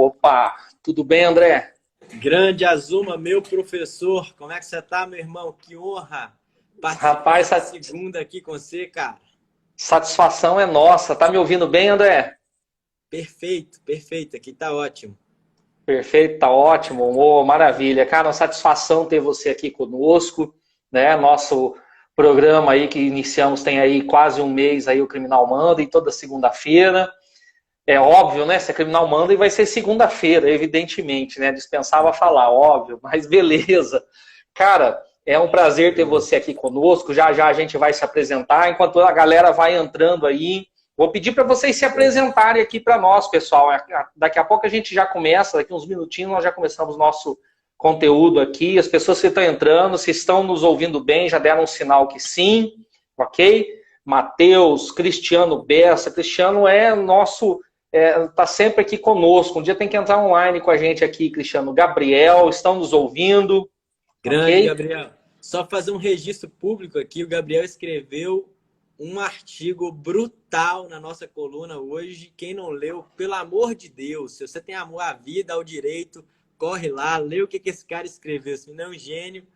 Opa, tudo bem, André? Grande Azuma, meu professor, como é que você tá, meu irmão? Que honra participar Rapaz, essa segunda aqui com você, cara. satisfação é nossa. Tá me ouvindo bem, André? Perfeito, perfeito, aqui tá ótimo. Perfeito, tá ótimo. Ô, maravilha. Cara, uma satisfação ter você aqui conosco, né? Nosso programa aí que iniciamos tem aí quase um mês aí, o Criminal Monday, toda segunda-feira. É óbvio, né? Se é Criminal Monday vai ser segunda-feira, evidentemente, né? Dispensava falar, óbvio, mas beleza. Cara, é um prazer ter você aqui conosco. Já já a gente vai se apresentar. Enquanto a galera vai entrando aí, vou pedir para vocês se apresentarem aqui para nós, pessoal. Daqui a pouco a gente já começa, daqui uns minutinhos nós já começamos nosso conteúdo aqui. As pessoas que estão entrando, se estão nos ouvindo bem, já deram um sinal que sim, ok? Matheus, Cristiano Bessa. Cristiano é nosso... tá sempre aqui conosco. Um dia tem que entrar online com a gente aqui, Cristiano. Gabriel, estão nos ouvindo? Grande, Ok? Gabriel. Só fazer um registro público aqui, o Gabriel escreveu um artigo brutal na nossa coluna hoje. Quem não leu, pelo amor de Deus, se você tem amor à vida, ao direito, corre lá, lê o que esse cara escreveu. Se não é um gênio.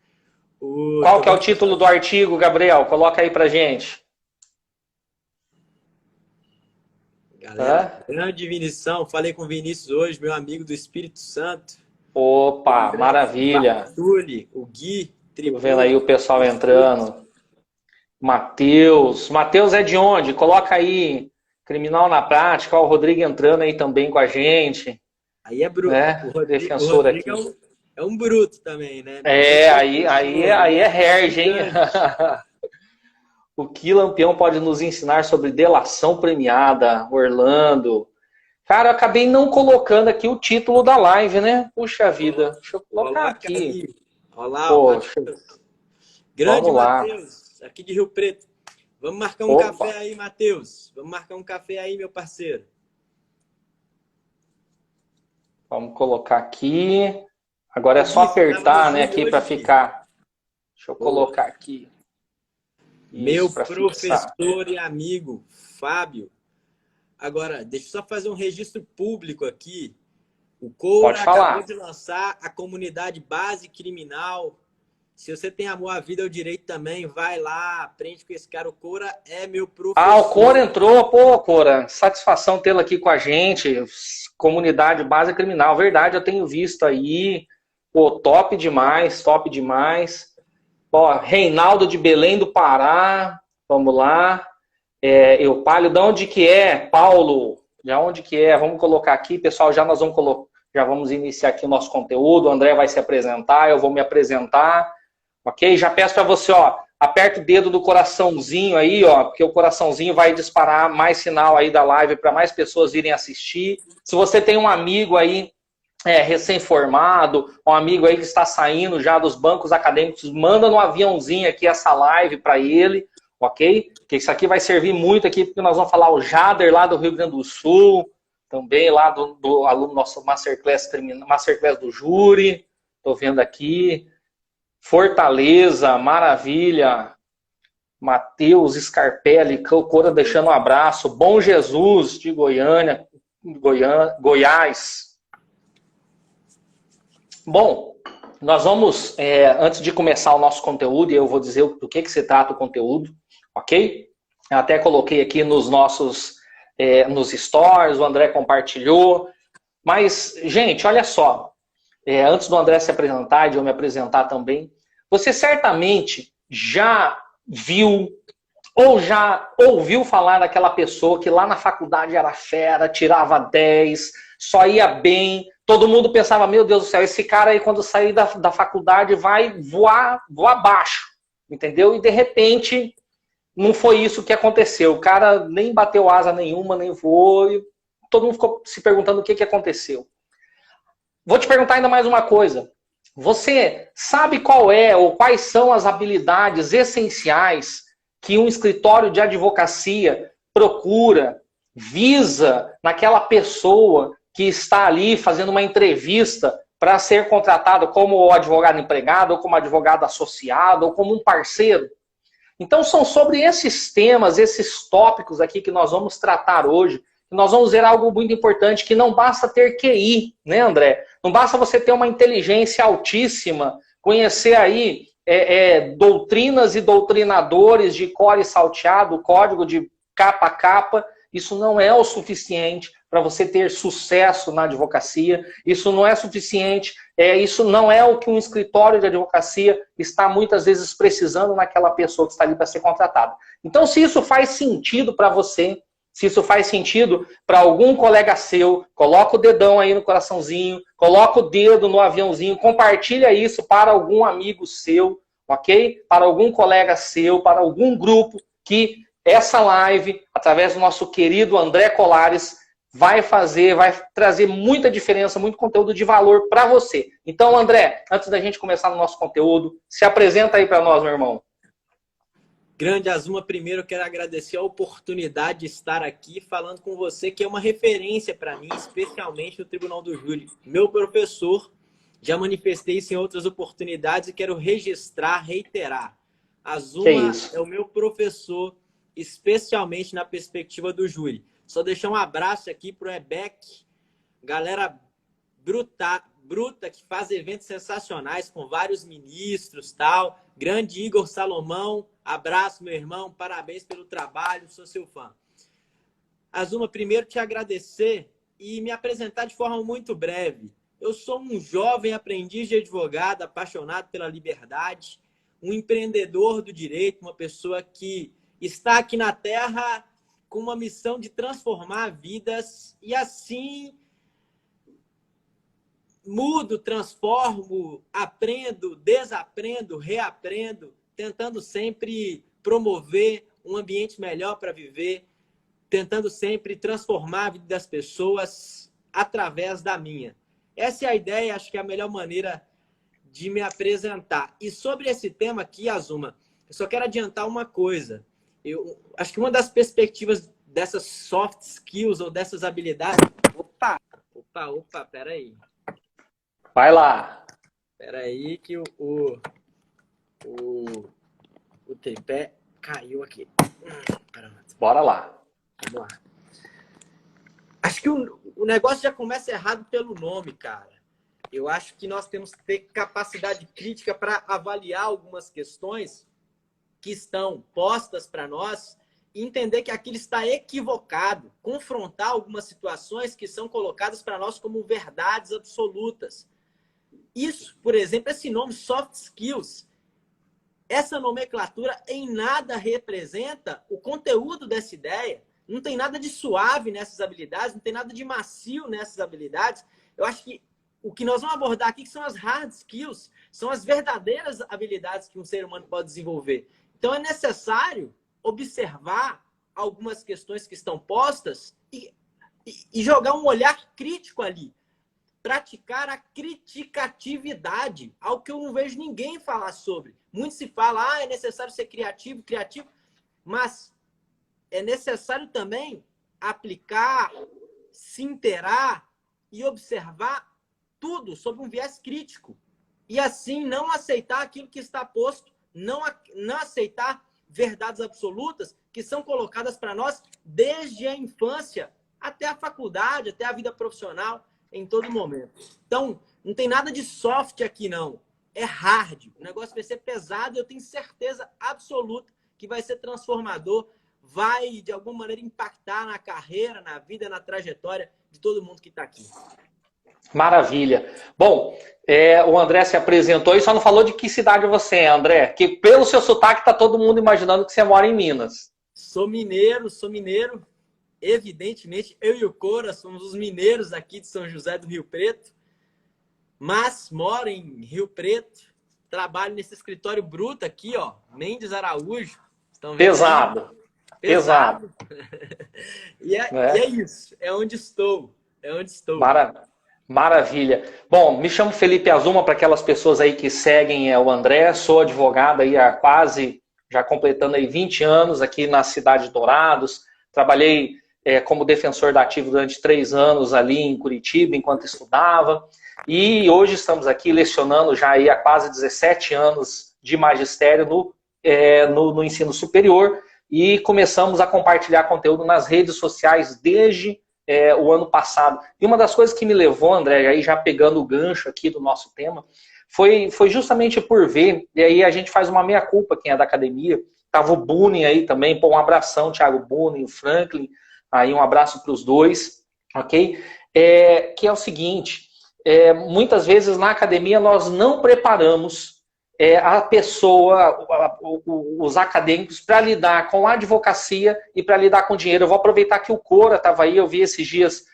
Qual que é o título do artigo, Gabriel? Coloca aí pra gente. Galera, grande Vinição. Falei com o Vinícius hoje, meu amigo do Espírito Santo. Opa, maravilha. Bartuli, o Gui, Tô vendo aí o pessoal entrando. Matheus. Matheus é de onde? Coloca aí, Criminal na Prática. Ó, o Rodrigo entrando aí também com a gente. Aí é bruto. Né? O Rodrigo, Defensor aqui. É um bruto também, né? Aí é Herge, hein? O que Lampião pode nos ensinar sobre delação premiada, Orlando? Cara, eu acabei não colocando aqui o título da live, né? Puxa vida. Deixa eu colocar aqui. Olha lá, Poxa. Grande Matheus, aqui de Rio Preto. Vamos marcar um café aí, Matheus. Vamos marcar um café aí, meu parceiro. Vamos colocar aqui. Agora é só apertar, né, aqui para ficar. Deixa eu colocar aqui. Meu professor e amigo, Fábio. Agora, deixa eu só fazer um registro público aqui. O Coura acabou de lançar a comunidade base criminal. Se você tem amor à vida e ao direito também, vai lá, aprende com esse cara. O Coura é meu professor. Ah, o Coura entrou. Pô, Coura, satisfação tê-lo aqui com a gente. Comunidade base criminal. Verdade, eu tenho visto aí. Pô, top demais, top demais. Ó, Reinaldo de Belém do Pará. Vamos lá. Eupálio, de onde que é? Paulo, de onde que é? Vamos colocar aqui, pessoal, já vamos iniciar aqui o nosso conteúdo, o André vai se apresentar, eu vou me apresentar, ok? Já peço para você, ó, aperta o dedo do coraçãozinho aí, ó, porque o coraçãozinho vai disparar mais sinal aí da live para mais pessoas irem assistir. Se você tem um amigo aí recém-formado, um amigo aí que está saindo já dos bancos acadêmicos, manda no aviãozinho aqui essa live para ele, ok? Porque isso aqui vai servir muito aqui, porque nós vamos falar o Jader lá do Rio Grande do Sul, também lá do aluno nosso Masterclass do Júri, tô vendo aqui, Fortaleza, maravilha, Matheus Scarpelli, Cora deixando um abraço, Bom Jesus de Goiânia, Goiás. Bom, nós vamos, antes de começar o nosso conteúdo, e eu vou dizer do que se trata o conteúdo, ok? Eu até coloquei aqui nos nossos, nos stories, o André compartilhou. Mas, gente, olha só, antes do André se apresentar e de eu me apresentar também, você certamente já viu ou já ouviu falar daquela pessoa que lá na faculdade era fera, tirava 10, só ia bem, todo mundo pensava, meu Deus do céu, esse cara aí quando sair da faculdade vai voar abaixo, entendeu? E de repente não foi isso que aconteceu, o cara nem bateu asa nenhuma, nem voou, e todo mundo ficou se perguntando o que aconteceu. Vou te perguntar ainda mais uma coisa, você sabe qual é ou quais são as habilidades essenciais que um escritório de advocacia procura, visa naquela pessoa que está ali fazendo uma entrevista para ser contratado como advogado empregado, ou como advogado associado, ou como um parceiro? Então são sobre esses temas, esses tópicos aqui que nós vamos tratar hoje, nós vamos ver algo muito importante, que não basta ter QI, né, André? Não basta você ter uma inteligência altíssima, conhecer aí doutrinas e doutrinadores de core salteado, código de capa a capa. Isso não é o suficiente para você ter sucesso na advocacia. Isso não é suficiente. Isso não é o que um escritório de advocacia está muitas vezes precisando naquela pessoa que está ali para ser contratada. Então, se isso faz sentido para você, se isso faz sentido para algum colega seu, coloca o dedão aí no coraçãozinho, coloca o dedo no aviãozinho, compartilha isso para algum amigo seu, ok? Para algum colega seu, para algum grupo, que essa live, através do nosso querido André Colares, vai trazer muita diferença, muito conteúdo de valor para você. Então, André, antes da gente começar no nosso conteúdo, se apresenta aí para nós, meu irmão. Grande Azuma, primeiro eu quero agradecer a oportunidade de estar aqui falando com você, que é uma referência para mim, especialmente no Tribunal do Júri. Meu professor, já manifestei isso em outras oportunidades e quero registrar, reiterar. Azuma é o meu professor, especialmente na perspectiva do júri. Só deixar um abraço aqui para o EBEC, galera bruta que faz eventos sensacionais com vários ministros, tal. Grande Igor Salomão, abraço, meu irmão, parabéns pelo trabalho, sou seu fã. Azuma, primeiro te agradecer e me apresentar de forma muito breve. Eu sou um jovem aprendiz de advogado, apaixonado pela liberdade, um empreendedor do direito, uma pessoa que está aqui na Terra com uma missão de transformar vidas e assim mudo, transformo, aprendo, desaprendo, reaprendo, tentando sempre promover um ambiente melhor para viver, tentando sempre transformar a vida das pessoas através da minha. Essa é a ideia, acho que é a melhor maneira de me apresentar. E sobre esse tema aqui, Azuma, eu só quero adiantar uma coisa. Eu acho que uma das perspectivas dessas soft skills ou dessas habilidades... Opa, peraí. Vai lá. Peraí que o tripé caiu aqui. Bora lá. Vamos lá. Acho que o negócio já começa errado pelo nome, cara. Eu acho que nós temos que ter capacidade crítica para avaliar algumas questões que estão postas para nós e entender que aquilo está equivocado. Confrontar algumas situações que são colocadas para nós como verdades absolutas. Isso, por exemplo, esse nome soft skills, essa nomenclatura em nada representa o conteúdo dessa ideia. Não tem nada de suave nessas habilidades, não tem nada de macio nessas habilidades. Eu acho que o que nós vamos abordar aqui são as hard skills, são as verdadeiras habilidades que um ser humano pode desenvolver. Então é necessário observar algumas questões que estão postas e jogar um olhar crítico ali. Praticar a criticatividade, algo que eu não vejo ninguém falar sobre. Muito se fala, é necessário ser criativo, mas é necessário também aplicar, se inteirar e observar tudo sob um viés crítico. E assim não aceitar aquilo que está posto, não aceitar verdades absolutas que são colocadas para nós desde a infância até a faculdade, até a vida profissional, em todo momento. Então, não tem nada de soft aqui, não. É hard. O negócio vai ser pesado e eu tenho certeza absoluta que vai ser transformador, vai, de alguma maneira, impactar na carreira, na vida, na trajetória de todo mundo que está aqui. Maravilha. Bom, o André se apresentou e só não falou de que cidade você é, André. Que pelo seu sotaque está todo mundo imaginando que você mora em Minas. Sou mineiro. Evidentemente, eu e o Cora somos os mineiros aqui de São José do Rio Preto, mas moro em Rio Preto, trabalho nesse escritório bruto aqui, ó, Mendes Araújo. Estão vendo? Pesado. E é isso, é onde estou. Maravilha. Bom, me chamo Felipe Azuma, para aquelas pessoas aí que seguem o André, sou advogado aí há quase, já completando aí 20 anos aqui na cidade de Dourados, trabalhei como defensor da Ativo durante 3 anos ali em Curitiba, enquanto estudava. E hoje estamos aqui lecionando já aí há quase 17 anos de magistério no ensino superior. E começamos a compartilhar conteúdo nas redes sociais desde o ano passado. E uma das coisas que me levou, André, aí já pegando o gancho aqui do nosso tema, foi justamente por ver, e aí a gente faz uma meia-culpa, quem é da academia, tava o Bunin aí também, pô, um abração, Thiago Bunin, o Franklin, aí um abraço para os dois, ok? Que é o seguinte, muitas vezes na academia nós não preparamos a pessoa, os acadêmicos, para lidar com a advocacia e para lidar com dinheiro. Eu vou aproveitar que o Cora estava aí, eu vi esses dias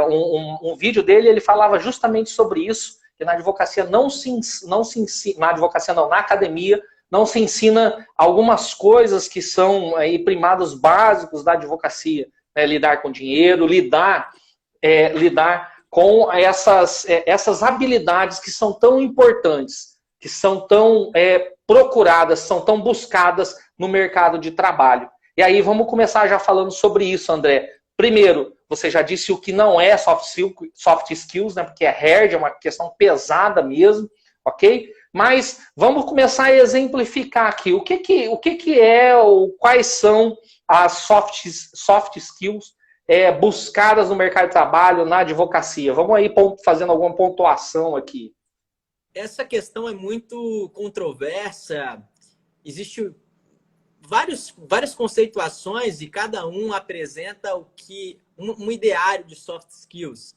um vídeo dele, ele falava justamente sobre isso, que na advocacia não se ensina, na academia, não se ensina algumas coisas que são aí primados básicos da advocacia, né? Lidar com dinheiro, lidar com essas habilidades que são tão importantes, que são tão procuradas, são tão buscadas no mercado de trabalho. E aí vamos começar já falando sobre isso, André. Primeiro, você já disse o que não é soft skills, né? Porque é hard, é uma questão pesada mesmo, ok? Mas vamos começar a exemplificar aqui. O que é, ou quais são as soft skills buscadas no mercado de trabalho, na advocacia? Vamos aí fazendo alguma pontuação aqui. Essa questão é muito controversa. Existem várias conceituações e cada um apresenta um ideário de soft skills.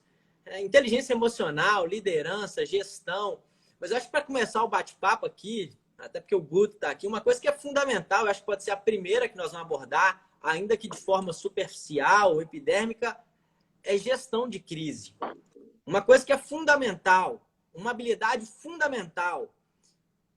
Inteligência emocional, liderança, gestão. Mas eu acho que para começar o bate-papo aqui, até porque o Guto está aqui, uma coisa que é fundamental, eu acho que pode ser a primeira que nós vamos abordar, ainda que de forma superficial ou epidérmica, é gestão de crise. Uma coisa que é fundamental, uma habilidade fundamental,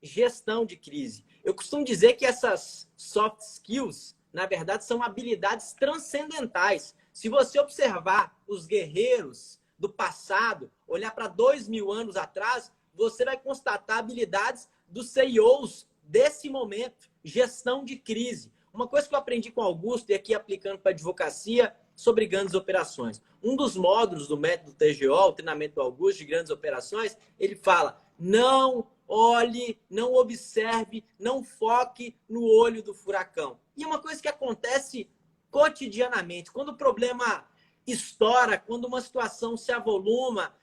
gestão de crise. Eu costumo dizer que essas soft skills, na verdade, são habilidades transcendentais. Se você observar os guerreiros do passado, olhar para 2000 anos atrás, você vai constatar habilidades dos CEOs desse momento, gestão de crise. Uma coisa que eu aprendi com o Augusto e aqui aplicando para a advocacia sobre grandes operações. Um dos módulos do método TGO, o treinamento do Augusto de grandes operações, ele fala: não olhe, não observe, não foque no olho do furacão. E é uma coisa que acontece cotidianamente. Quando o problema estoura, quando uma situação se avoluma,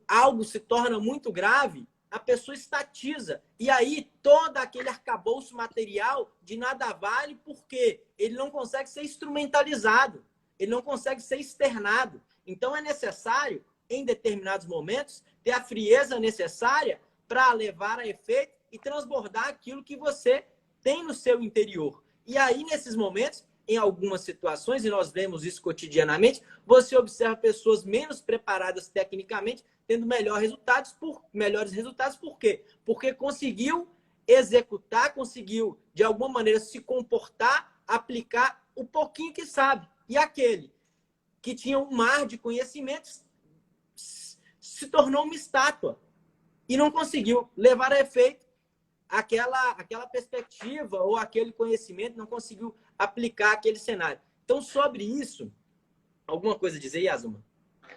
algo se torna muito grave, a pessoa estatiza. E aí, todo aquele arcabouço material de nada vale porque ele não consegue ser instrumentalizado, ele não consegue ser externado. Então, é necessário, em determinados momentos, ter a frieza necessária para levar a efeito e transbordar aquilo que você tem no seu interior. E aí, nesses momentos, em algumas situações, e nós vemos isso cotidianamente, você observa pessoas menos preparadas tecnicamente tendo melhores resultados. Por quê? Porque conseguiu executar, conseguiu, de alguma maneira, se comportar, aplicar o pouquinho que sabe. E aquele que tinha um mar de conhecimentos se tornou uma estátua e não conseguiu levar a efeito aquela perspectiva ou aquele conhecimento, não conseguiu aplicar aquele cenário. Então, sobre isso, alguma coisa a dizer, Yazuma?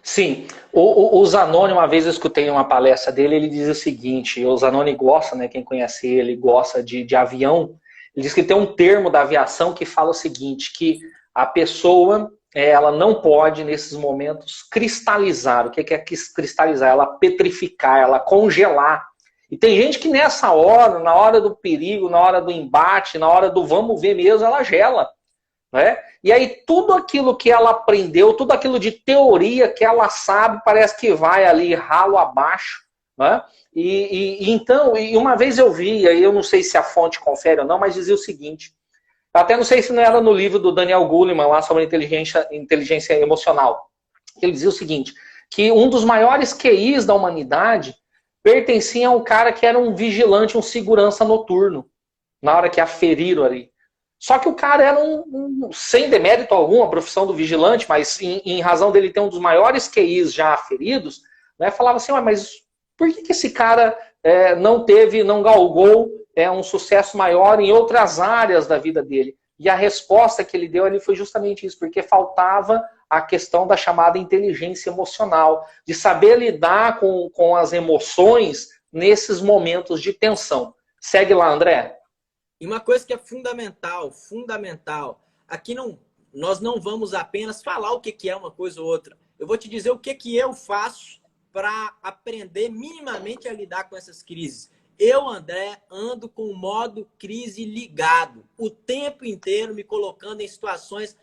Sim, o Zanoni, uma vez eu escutei uma palestra dele, ele diz o seguinte, o Zanoni gosta, né, quem conhece ele, gosta de avião, ele diz que tem um termo da aviação que fala o seguinte, que a pessoa, ela não pode, nesses momentos, cristalizar. O que é cristalizar? Ela petrificar, ela congelar. E tem gente que nessa hora, na hora do perigo, na hora do embate, na hora do vamos ver mesmo, ela gela. Né? E aí tudo aquilo que ela aprendeu, tudo aquilo de teoria que ela sabe, parece que vai ali ralo abaixo. Né? Então, uma vez eu vi, aí eu não sei se a fonte confere ou não, mas dizia o seguinte, até não sei se não era no livro do Daniel Goleman, lá sobre inteligência emocional. Ele dizia o seguinte, que um dos maiores QIs da humanidade pertencia a um cara que era um vigilante, um segurança noturno, na hora que aferiram ali. Só que o cara era sem demérito algum, a profissão do vigilante, mas em razão dele ter um dos maiores QIs já aferidos, né, falava assim, mas por que esse cara não galgou um sucesso maior em outras áreas da vida dele? E a resposta que ele deu ali foi justamente isso, porque faltava a questão da chamada inteligência emocional, de saber lidar com as emoções nesses momentos de tensão. Segue lá, André. E uma coisa que é fundamental, aqui não, nós não vamos apenas falar o que é uma coisa ou outra. Eu vou te dizer o que eu faço para aprender minimamente a lidar com essas crises. Eu, André, ando com o modo crise ligado, o tempo inteiro me colocando em situações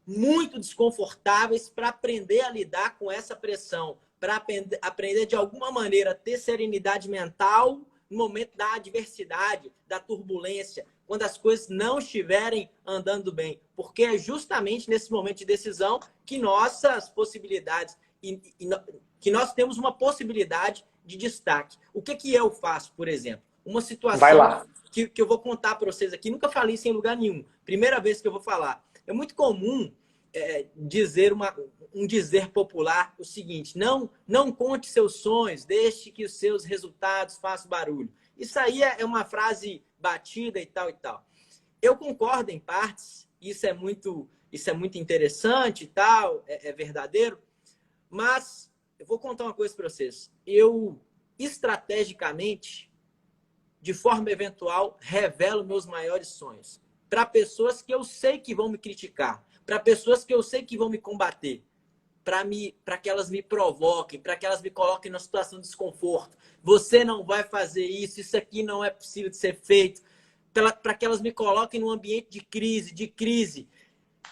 muito desconfortáveis para aprender a lidar com essa pressão, para aprender de alguma maneira a ter serenidade mental no momento da adversidade, da turbulência, quando as coisas não estiverem andando bem. Porque é justamente nesse momento de decisão que nossas possibilidades, que nós temos uma possibilidade de destaque. O que eu faço, por exemplo? Uma situação que eu vou contar para vocês aqui, nunca falei isso em lugar nenhum. Primeira vez que eu vou falar. É muito comum dizer um dizer popular o seguinte: não conte seus sonhos, deixe que os seus resultados façam barulho. Isso aí é uma frase batida e tal e tal. Eu concordo em partes, isso é muito interessante e tal, é verdadeiro, mas eu vou contar uma coisa para vocês. Eu, estrategicamente, de forma eventual, revelo meus maiores sonhos para pessoas que eu sei que vão me criticar, para pessoas que eu sei que vão me combater, para que elas me provoquem, para que elas me coloquem numa situação de desconforto. Você não vai fazer isso, isso aqui não é possível de ser feito, para que elas me coloquem num ambiente de crise.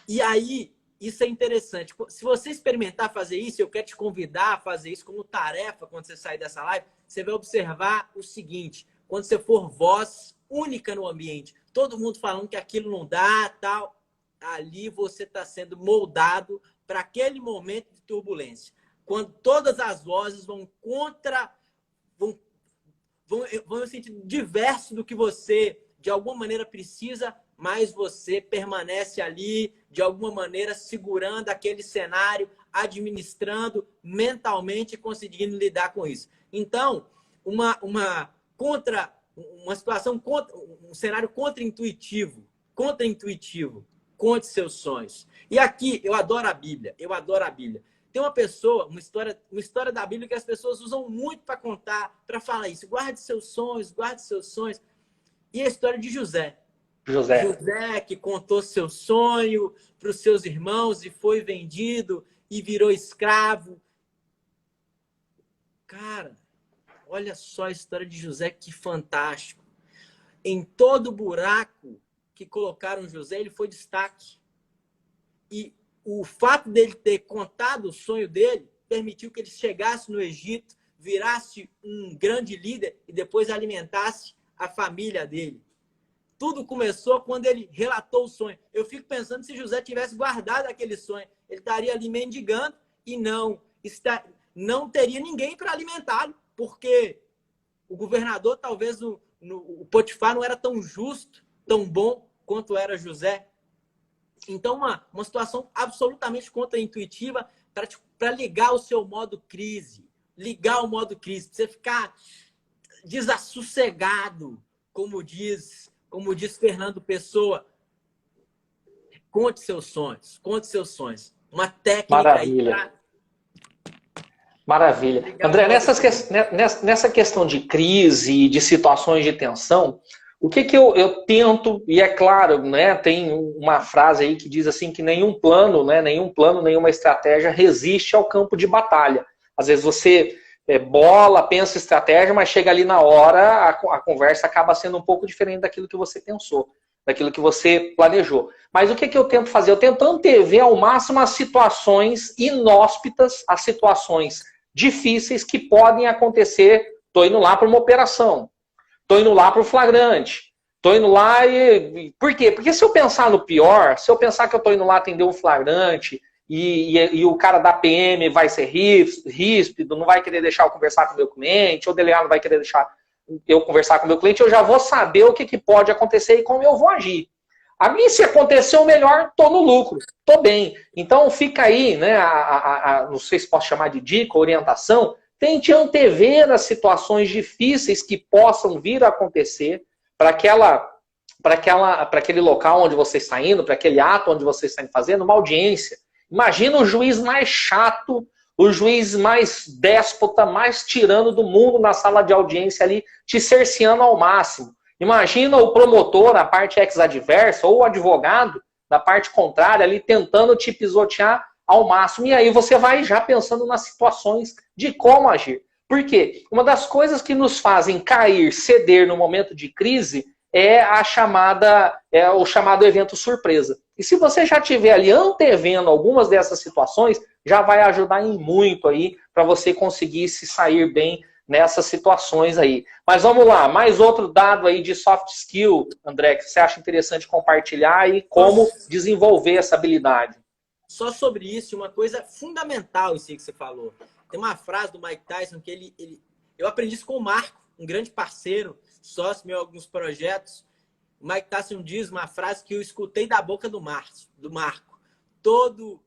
E aí, isso é interessante. Se você experimentar fazer isso, eu quero te convidar a fazer isso como tarefa quando você sair dessa live, você vai observar o seguinte: quando você for voz única no ambiente, todo mundo falando que aquilo não dá, tal, ali você está sendo moldado para aquele momento de turbulência. Quando todas as vozes vão no sentido diverso do que você, de alguma maneira, precisa, mas você permanece ali, de alguma maneira, segurando aquele cenário, administrando mentalmente e conseguindo lidar com isso. Então, um cenário contra-intuitivo. Conte seus sonhos. E aqui, eu adoro a Bíblia. Tem uma pessoa, uma história da Bíblia que as pessoas usam muito para contar, para falar isso. Guarde seus sonhos. E a história de José. José que contou seu sonho para os seus irmãos e foi vendido e virou escravo. Cara, olha só a história de José, que fantástico. Em todo buraco que colocaram José, ele foi destaque. E o fato dele ter contado o sonho dele permitiu que ele chegasse no Egito, virasse um grande líder e depois alimentasse a família dele. Tudo começou quando ele relatou o sonho. Eu fico pensando, se José tivesse guardado aquele sonho, ele estaria ali mendigando e não teria ninguém para alimentá-lo, porque o governador, talvez o Potifar, não era tão justo, tão bom quanto era José. Então, uma situação absolutamente contra-intuitiva para ligar o seu modo crise. Ligar o modo crise, para você ficar desassossegado, como diz Fernando Pessoa. Conte seus sonhos. Uma técnica aí pra... Maravilha. Obrigado. André, nessa questão de crise, de situações de tensão, o que eu tento, e é claro, né, tem uma frase aí que diz assim que nenhum plano, nenhuma estratégia resiste ao campo de batalha. Às vezes você pensa estratégia, mas chega ali na hora, a conversa acaba sendo um pouco diferente daquilo que você pensou, daquilo que você planejou. Mas o que eu tento fazer? Eu tento antever ao máximo as situações inóspitas, as situações difíceis que podem acontecer. Estou indo lá para uma operação. Estou indo lá para o flagrante. Estou indo lá e... Por quê? Porque se eu pensar no pior, se eu pensar que eu estou indo lá atender um flagrante e o cara da PM vai ser ríspido, não vai querer deixar eu conversar com o meu cliente, ou o delegado não vai querer deixar eu conversar com o meu cliente, eu já vou saber o que pode acontecer e como eu vou agir. A mim, se acontecer o melhor, estou no lucro, estou bem. Então fica aí, né, não sei se posso chamar de dica, orientação. Tente antever as situações difíceis que possam vir a acontecer para aquele local onde você está indo, para aquele ato onde você está fazendo, uma audiência. Imagina o juiz mais chato, o juiz mais déspota, mais tirano do mundo na sala de audiência ali, te cerceando ao máximo. Imagina o promotor, a parte ex-adversa, ou o advogado, da parte contrária, ali tentando te pisotear ao máximo. E aí você vai já pensando nas situações de como agir. Por quê? Uma das coisas que nos fazem cair, ceder no momento de crise é o chamado evento surpresa. E se você já estiver ali antevendo algumas dessas situações, já vai ajudar em muito aí para você conseguir se sair bem nessas situações aí. Mas vamos lá, mais outro dado aí de soft skill, André, que você acha interessante compartilhar e como desenvolver essa habilidade. Só sobre isso, uma coisa fundamental isso aí que você falou. Tem uma frase do Mike Tyson que eu aprendi isso com o Marco, um grande parceiro, sócio meu em alguns projetos. O Mike Tyson diz uma frase que eu escutei da boca do Marco. Todo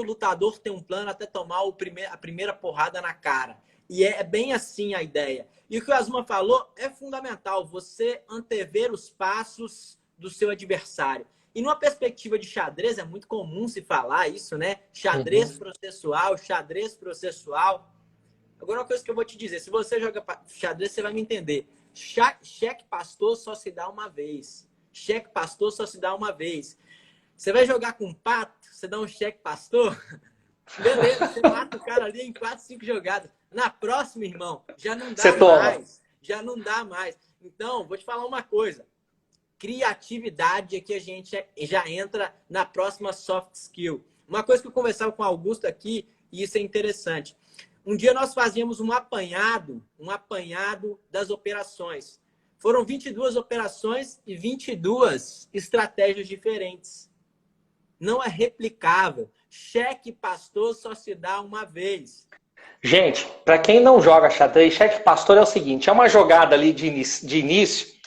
lutador tem um plano até tomar a primeira porrada na cara. E é bem assim a ideia. E o que o Asma falou é fundamental, você antever os passos do seu adversário. E numa perspectiva de xadrez, é muito comum se falar isso, né? Xadrez processual. Agora, uma coisa que eu vou te dizer, se você joga xadrez, você vai me entender. Cheque pastor só se dá uma vez. Cheque pastor só se dá uma vez. Você vai jogar com um pato, você dá um cheque pastor, beleza, você mata o cara ali em 4, 5 jogadas. Na próxima, irmão, já não dá mais. Já não dá mais. Então, vou te falar uma coisa. Criatividade é que a gente já entra na próxima soft skill. Uma coisa que eu conversava com o Augusto aqui, e isso é interessante. Um dia nós fazíamos um apanhado das operações. Foram 22 operações e 22 estratégias diferentes. Não é replicável. Cheque pastor só se dá uma vez. Gente, para quem não joga xadrez, cheque pastor é o seguinte, é uma jogada ali de início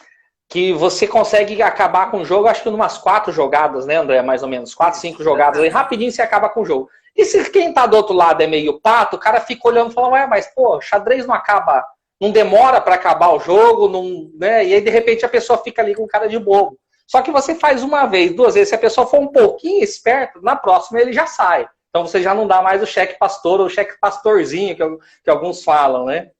que você consegue acabar com o jogo, acho que em umas 4 jogadas, né, André? Mais ou menos, 4, 5 jogadas aí, rapidinho você acaba com o jogo. E se quem tá do outro lado é meio pato, o cara fica olhando e fala, ué, mas pô, xadrez não acaba, não demora para acabar o jogo, não, né? E aí de repente a pessoa fica ali com cara de bobo. Só que você faz uma vez, 2 vezes, se a pessoa for um pouquinho esperta, na próxima ele já sai. Então você já não dá mais o cheque pastor ou o cheque pastorzinho que alguns falam, né?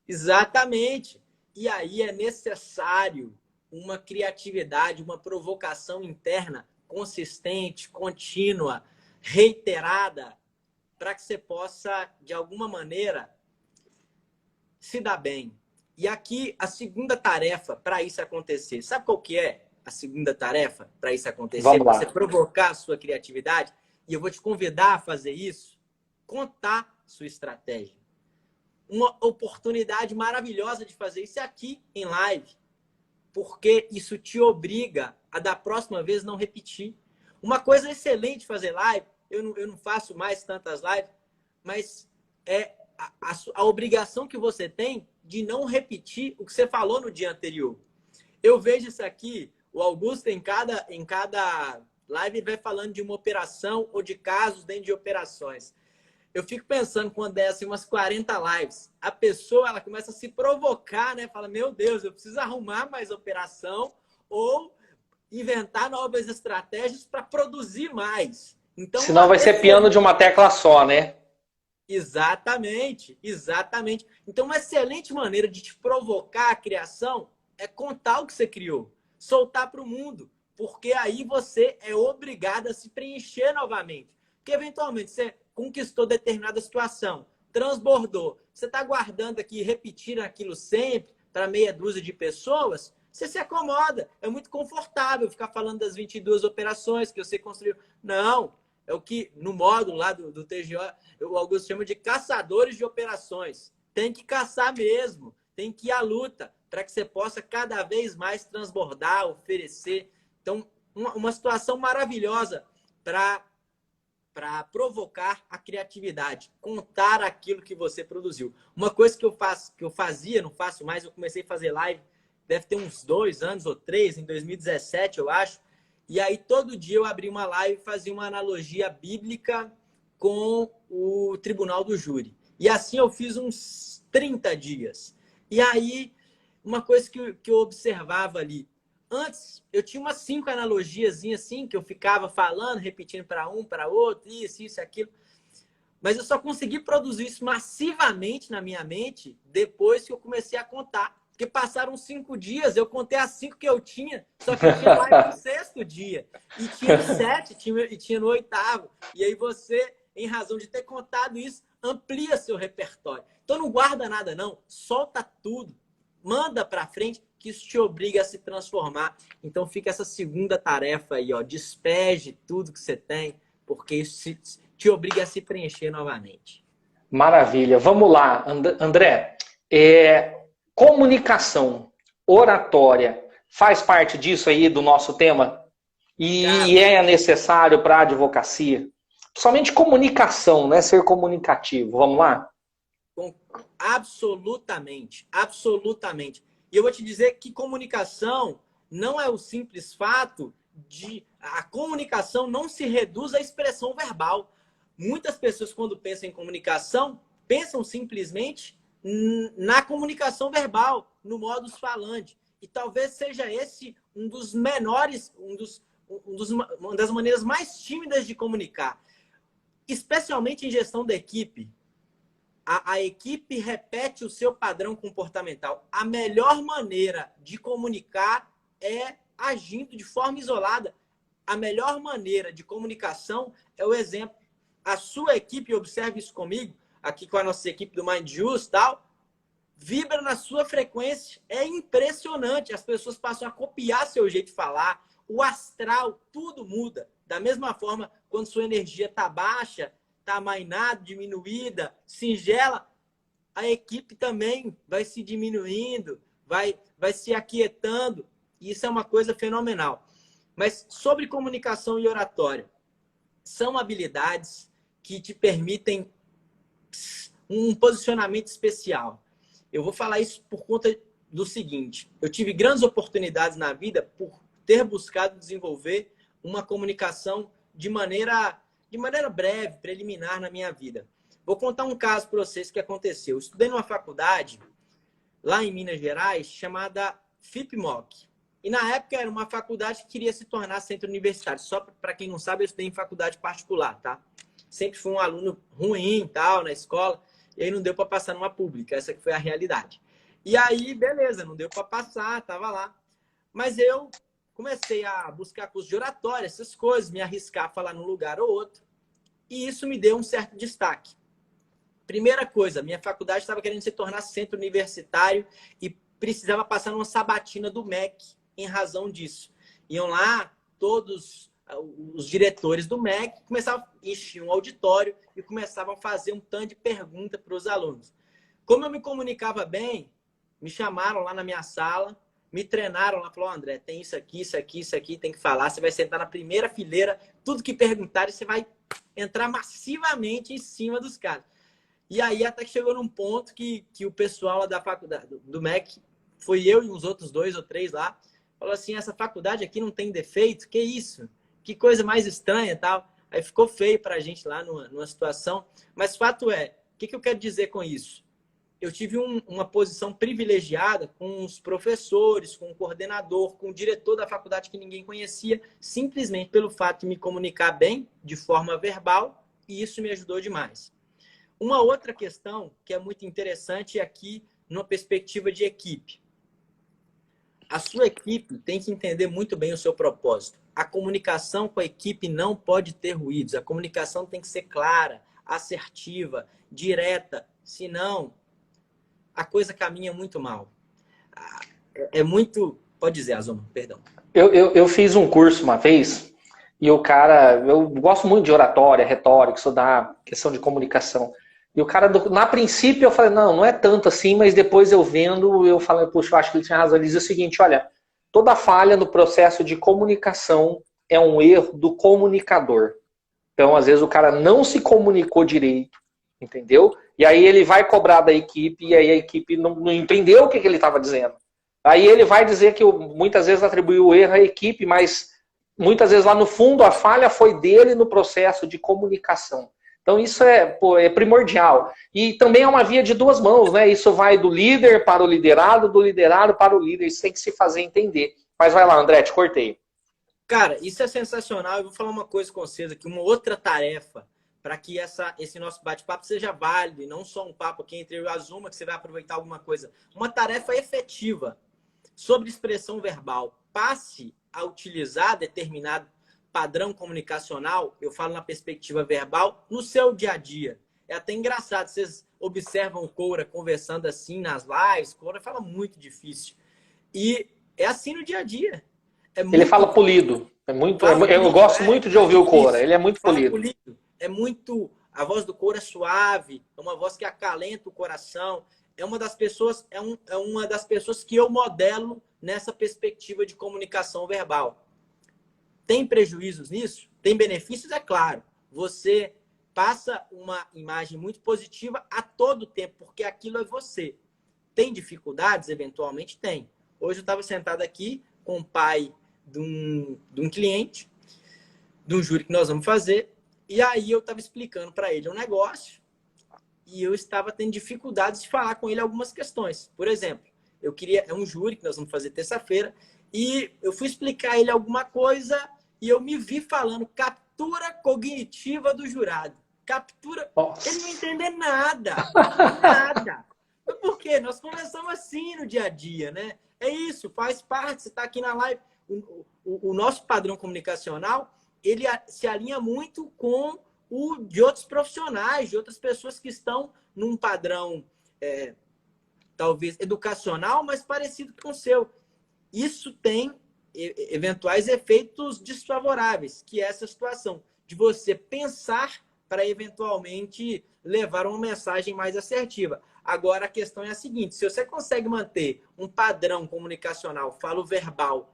Exatamente. E aí é necessário uma criatividade, uma provocação interna consistente, contínua, reiterada, para que você possa, de alguma maneira, se dar bem. E aqui, a segunda tarefa para isso acontecer. Sabe qual que é a segunda tarefa para isso acontecer? Para você provocar a sua criatividade? E eu vou te convidar a fazer isso. Contar sua estratégia. Uma oportunidade maravilhosa de fazer isso é aqui, em live. Porque isso te obriga a, da próxima vez, não repetir. Uma coisa excelente de fazer live, eu não faço mais tantas lives, mas é a obrigação que você tem de não repetir o que você falou no dia anterior. Eu vejo isso aqui, o Augusto, em cada live, ele vai falando de uma operação ou de casos dentro de operações. Eu fico pensando, quando é assim, umas 40 lives, a pessoa ela começa a se provocar, né? Fala, meu Deus, eu preciso arrumar mais operação ou inventar novas estratégias para produzir mais. Então, senão vai ser piano de uma tecla só, né? Exatamente, exatamente. Então, uma excelente maneira de te provocar a criação é contar o que você criou, soltar para o mundo, porque aí você é obrigado a se preencher novamente. Porque, eventualmente, você conquistou determinada situação, transbordou. Você está guardando aqui, repetindo aquilo sempre para meia dúzia de pessoas, você se acomoda. É muito confortável ficar falando das 22 operações que você construiu. Não, é o que no módulo lá do TGO, o Augusto chama de caçadores de operações. Tem que caçar mesmo, tem que ir à luta para que você possa cada vez mais transbordar, oferecer. Então, uma situação maravilhosa para provocar a criatividade, contar aquilo que você produziu. Uma coisa que eu fazia, não faço mais, eu comecei a fazer live, deve ter uns 2 anos ou 3, em 2017, eu acho. E aí, todo dia eu abria uma live e fazia uma analogia bíblica com o tribunal do júri. E assim eu fiz uns 30 dias. E aí, uma coisa que eu observava ali, antes, eu tinha umas 5 analogias assim, que eu ficava falando, repetindo para um, para outro, isso, aquilo. Mas eu só consegui produzir isso massivamente na minha mente depois que eu comecei a contar. Porque passaram 5 dias, eu contei as 5 que eu tinha, só que eu tinha live no 6º dia. E tinha no 7, e tinha no 8º. E aí você, em razão de ter contado isso, amplia seu repertório. Então não guarda nada não, solta tudo, manda para frente, que isso te obriga a se transformar. Então fica essa segunda tarefa aí, ó, despeje tudo que você tem, porque isso te obriga a se preencher novamente. Maravilha. Vamos lá, André. Comunicação, oratória, faz parte disso aí do nosso tema? E é necessário para a advocacia? Somente comunicação, não é ser comunicativo. Vamos lá? Absolutamente, absolutamente. E eu vou te dizer que comunicação não é o simples fato de... A comunicação não se reduz à expressão verbal. Muitas pessoas, quando pensam em comunicação, pensam simplesmente na comunicação verbal, no modus falante. E talvez seja esse um dos menores, uma das maneiras mais tímidas de comunicar. Especialmente em gestão da equipe. A equipe repete o seu padrão comportamental. A melhor maneira de comunicar é agindo de forma isolada. A melhor maneira de comunicação é o exemplo. A sua equipe, observe isso comigo, aqui com a nossa equipe do Mind Just, tal, vibra na sua frequência. É impressionante. As pessoas passam a copiar seu jeito de falar. O astral, tudo muda. Da mesma forma, quando sua energia está baixa, está amainada, diminuída, singela, a equipe também vai se diminuindo, vai se aquietando. E isso é uma coisa fenomenal. Mas sobre comunicação e oratória, são habilidades que te permitem um posicionamento especial. Eu vou falar isso por conta do seguinte. Eu tive grandes oportunidades na vida por ter buscado desenvolver uma comunicação de maneira breve, preliminar na minha vida. Vou contar um caso para vocês que aconteceu. Eu estudei numa faculdade lá em Minas Gerais chamada FIPMOC. E na época era uma faculdade que queria se tornar centro universitário. Só para quem não sabe, eu estudei em faculdade particular, tá? Sempre fui um aluno ruim e tal na escola. E aí não deu para passar numa pública. Essa que foi a realidade. E aí, beleza, não deu para passar, tava lá. Mas eu comecei a buscar curso de oratória, essas coisas, me arriscar a falar num lugar ou outro. E isso me deu um certo destaque. Primeira coisa, minha faculdade estava querendo se tornar centro universitário e precisava passar numa sabatina do MEC em razão disso. Iam lá todos os diretores do MEC, enchiam um auditório e começavam a fazer um tanto de pergunta para os alunos. Como eu me comunicava bem, me chamaram lá na minha sala, me treinaram lá, falaram, André, tem isso aqui, tem que falar, você vai sentar na primeira fileira, tudo que perguntarem, você vai entrar massivamente em cima dos caras. E aí até que chegou num ponto que o pessoal lá da faculdade, do MEC, foi eu e uns outros 2 ou 3 lá, falou assim, essa faculdade aqui não tem defeito? Que isso? Que coisa mais estranha e tal. Aí ficou feio pra gente lá numa situação. Mas fato é, o que eu quero dizer com isso? Eu tive uma posição privilegiada com os professores, com o coordenador, com o diretor da faculdade que ninguém conhecia, simplesmente pelo fato de me comunicar bem, de forma verbal, e isso me ajudou demais. Uma outra questão que é muito interessante é aqui, numa perspectiva de equipe. A sua equipe tem que entender muito bem o seu propósito. A comunicação com a equipe não pode ter ruídos. A comunicação tem que ser clara, assertiva, direta, senão a coisa caminha muito mal. É muito... Pode dizer, Azoma, perdão. Eu fiz um curso uma vez e o cara... Eu gosto muito de oratória, retórica, estudar questão de comunicação. E o cara, na princípio, eu falei, não é tanto assim, mas depois eu vendo, eu falei, puxa, eu acho que ele tinha razão. Ele dizia o seguinte, olha, toda falha no processo de comunicação é um erro do comunicador. Então, às vezes, o cara não se comunicou direito, entendeu? E aí ele vai cobrar da equipe, e aí a equipe não entendeu o que ele estava dizendo. Aí ele vai dizer que muitas vezes atribuiu o erro à equipe, mas muitas vezes lá no fundo a falha foi dele no processo de comunicação. Então isso é primordial. E também é uma via de 2 mãos, né? Isso vai do líder para o liderado, do liderado para o líder. Isso tem que se fazer entender. Mas vai lá, André, te cortei. Cara, isso é sensacional. Eu vou falar uma coisa com vocês aqui, uma outra tarefa para que esse nosso bate-papo seja válido e não só um papo aqui entre eu e a Azuma, que você vai aproveitar alguma coisa. Uma tarefa efetiva sobre expressão verbal. Passe a utilizar determinado padrão comunicacional, eu falo na perspectiva verbal, no seu dia a dia. É até engraçado, vocês observam o Coura conversando assim nas lives, o Coura fala muito difícil. E é assim no dia a dia. Ele fala polido. Eu gosto muito de ouvir o Coura, ele é muito polido. É muito... A voz do Coura é suave, é uma voz que acalenta o coração. É uma das pessoas que eu modelo nessa perspectiva de comunicação verbal. Tem prejuízos nisso? Tem benefícios? É claro. Você passa uma imagem muito positiva a todo tempo, porque aquilo é você. Tem dificuldades? Eventualmente tem. Hoje eu estava sentado aqui com o pai de um cliente, de um júri que nós vamos fazer, e aí eu estava explicando para ele um negócio e eu estava tendo dificuldades de falar com ele algumas questões. Por exemplo, é um júri que nós vamos fazer terça-feira e eu fui explicar a ele alguma coisa e eu me vi falando captura cognitiva do jurado. Captura... Nossa. Ele não entender nada. Nada. Mas por quê? Nós conversamos assim no dia a dia, né? É isso, faz parte. Você está aqui na live. O nosso padrão comunicacional, ele se alinha muito com o de outros profissionais, de outras pessoas que estão num padrão, talvez, educacional, mas parecido com o seu. Isso tem eventuais efeitos desfavoráveis, que é essa situação de você pensar para eventualmente levar uma mensagem mais assertiva. Agora, a questão é a seguinte, se você consegue manter um padrão comunicacional, falo verbal,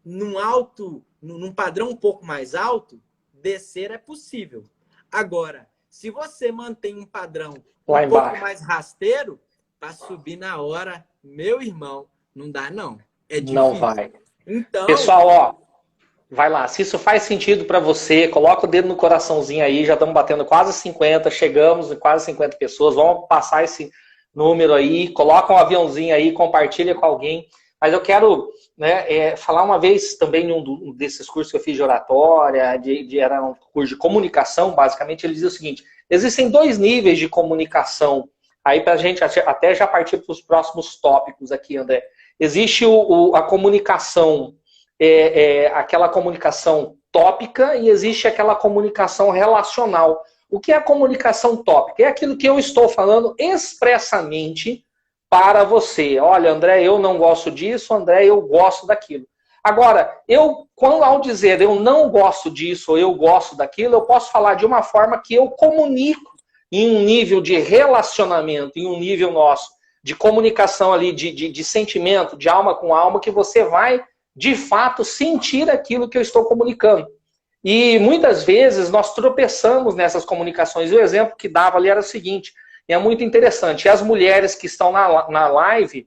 num padrão um pouco mais alto, descer é possível. Agora, se você mantém um padrão um pouco mais rasteiro, para subir na hora, meu irmão, não dá não. É difícil. Não vai. Então, pessoal, ó, vai lá. Se isso faz sentido para você, coloca o dedo no coraçãozinho aí. Já estamos batendo quase 50, chegamos em quase 50 pessoas. Vamos passar esse número aí. Coloca um aviãozinho aí, compartilha com alguém. Mas eu quero, né, falar uma vez também em um desses cursos que eu fiz de oratória, era um curso de comunicação, basicamente, ele dizia o seguinte: existem 2 níveis de comunicação. Aí para a gente até já partir para os próximos tópicos aqui, André. Existe a comunicação, aquela comunicação tópica e existe aquela comunicação relacional. O que é a comunicação tópica? É aquilo que eu estou falando expressamente para você. Olha, André, eu não gosto disso, André, eu gosto daquilo. Agora, ao dizer eu não gosto disso ou eu gosto daquilo, eu posso falar de uma forma que eu comunico em um nível de relacionamento, em um nível nosso de comunicação ali, de sentimento, de alma com alma, que você vai, de fato, sentir aquilo que eu estou comunicando. E muitas vezes nós tropeçamos nessas comunicações. E o exemplo que dava ali era o seguinte, e é muito interessante, e as mulheres que estão na live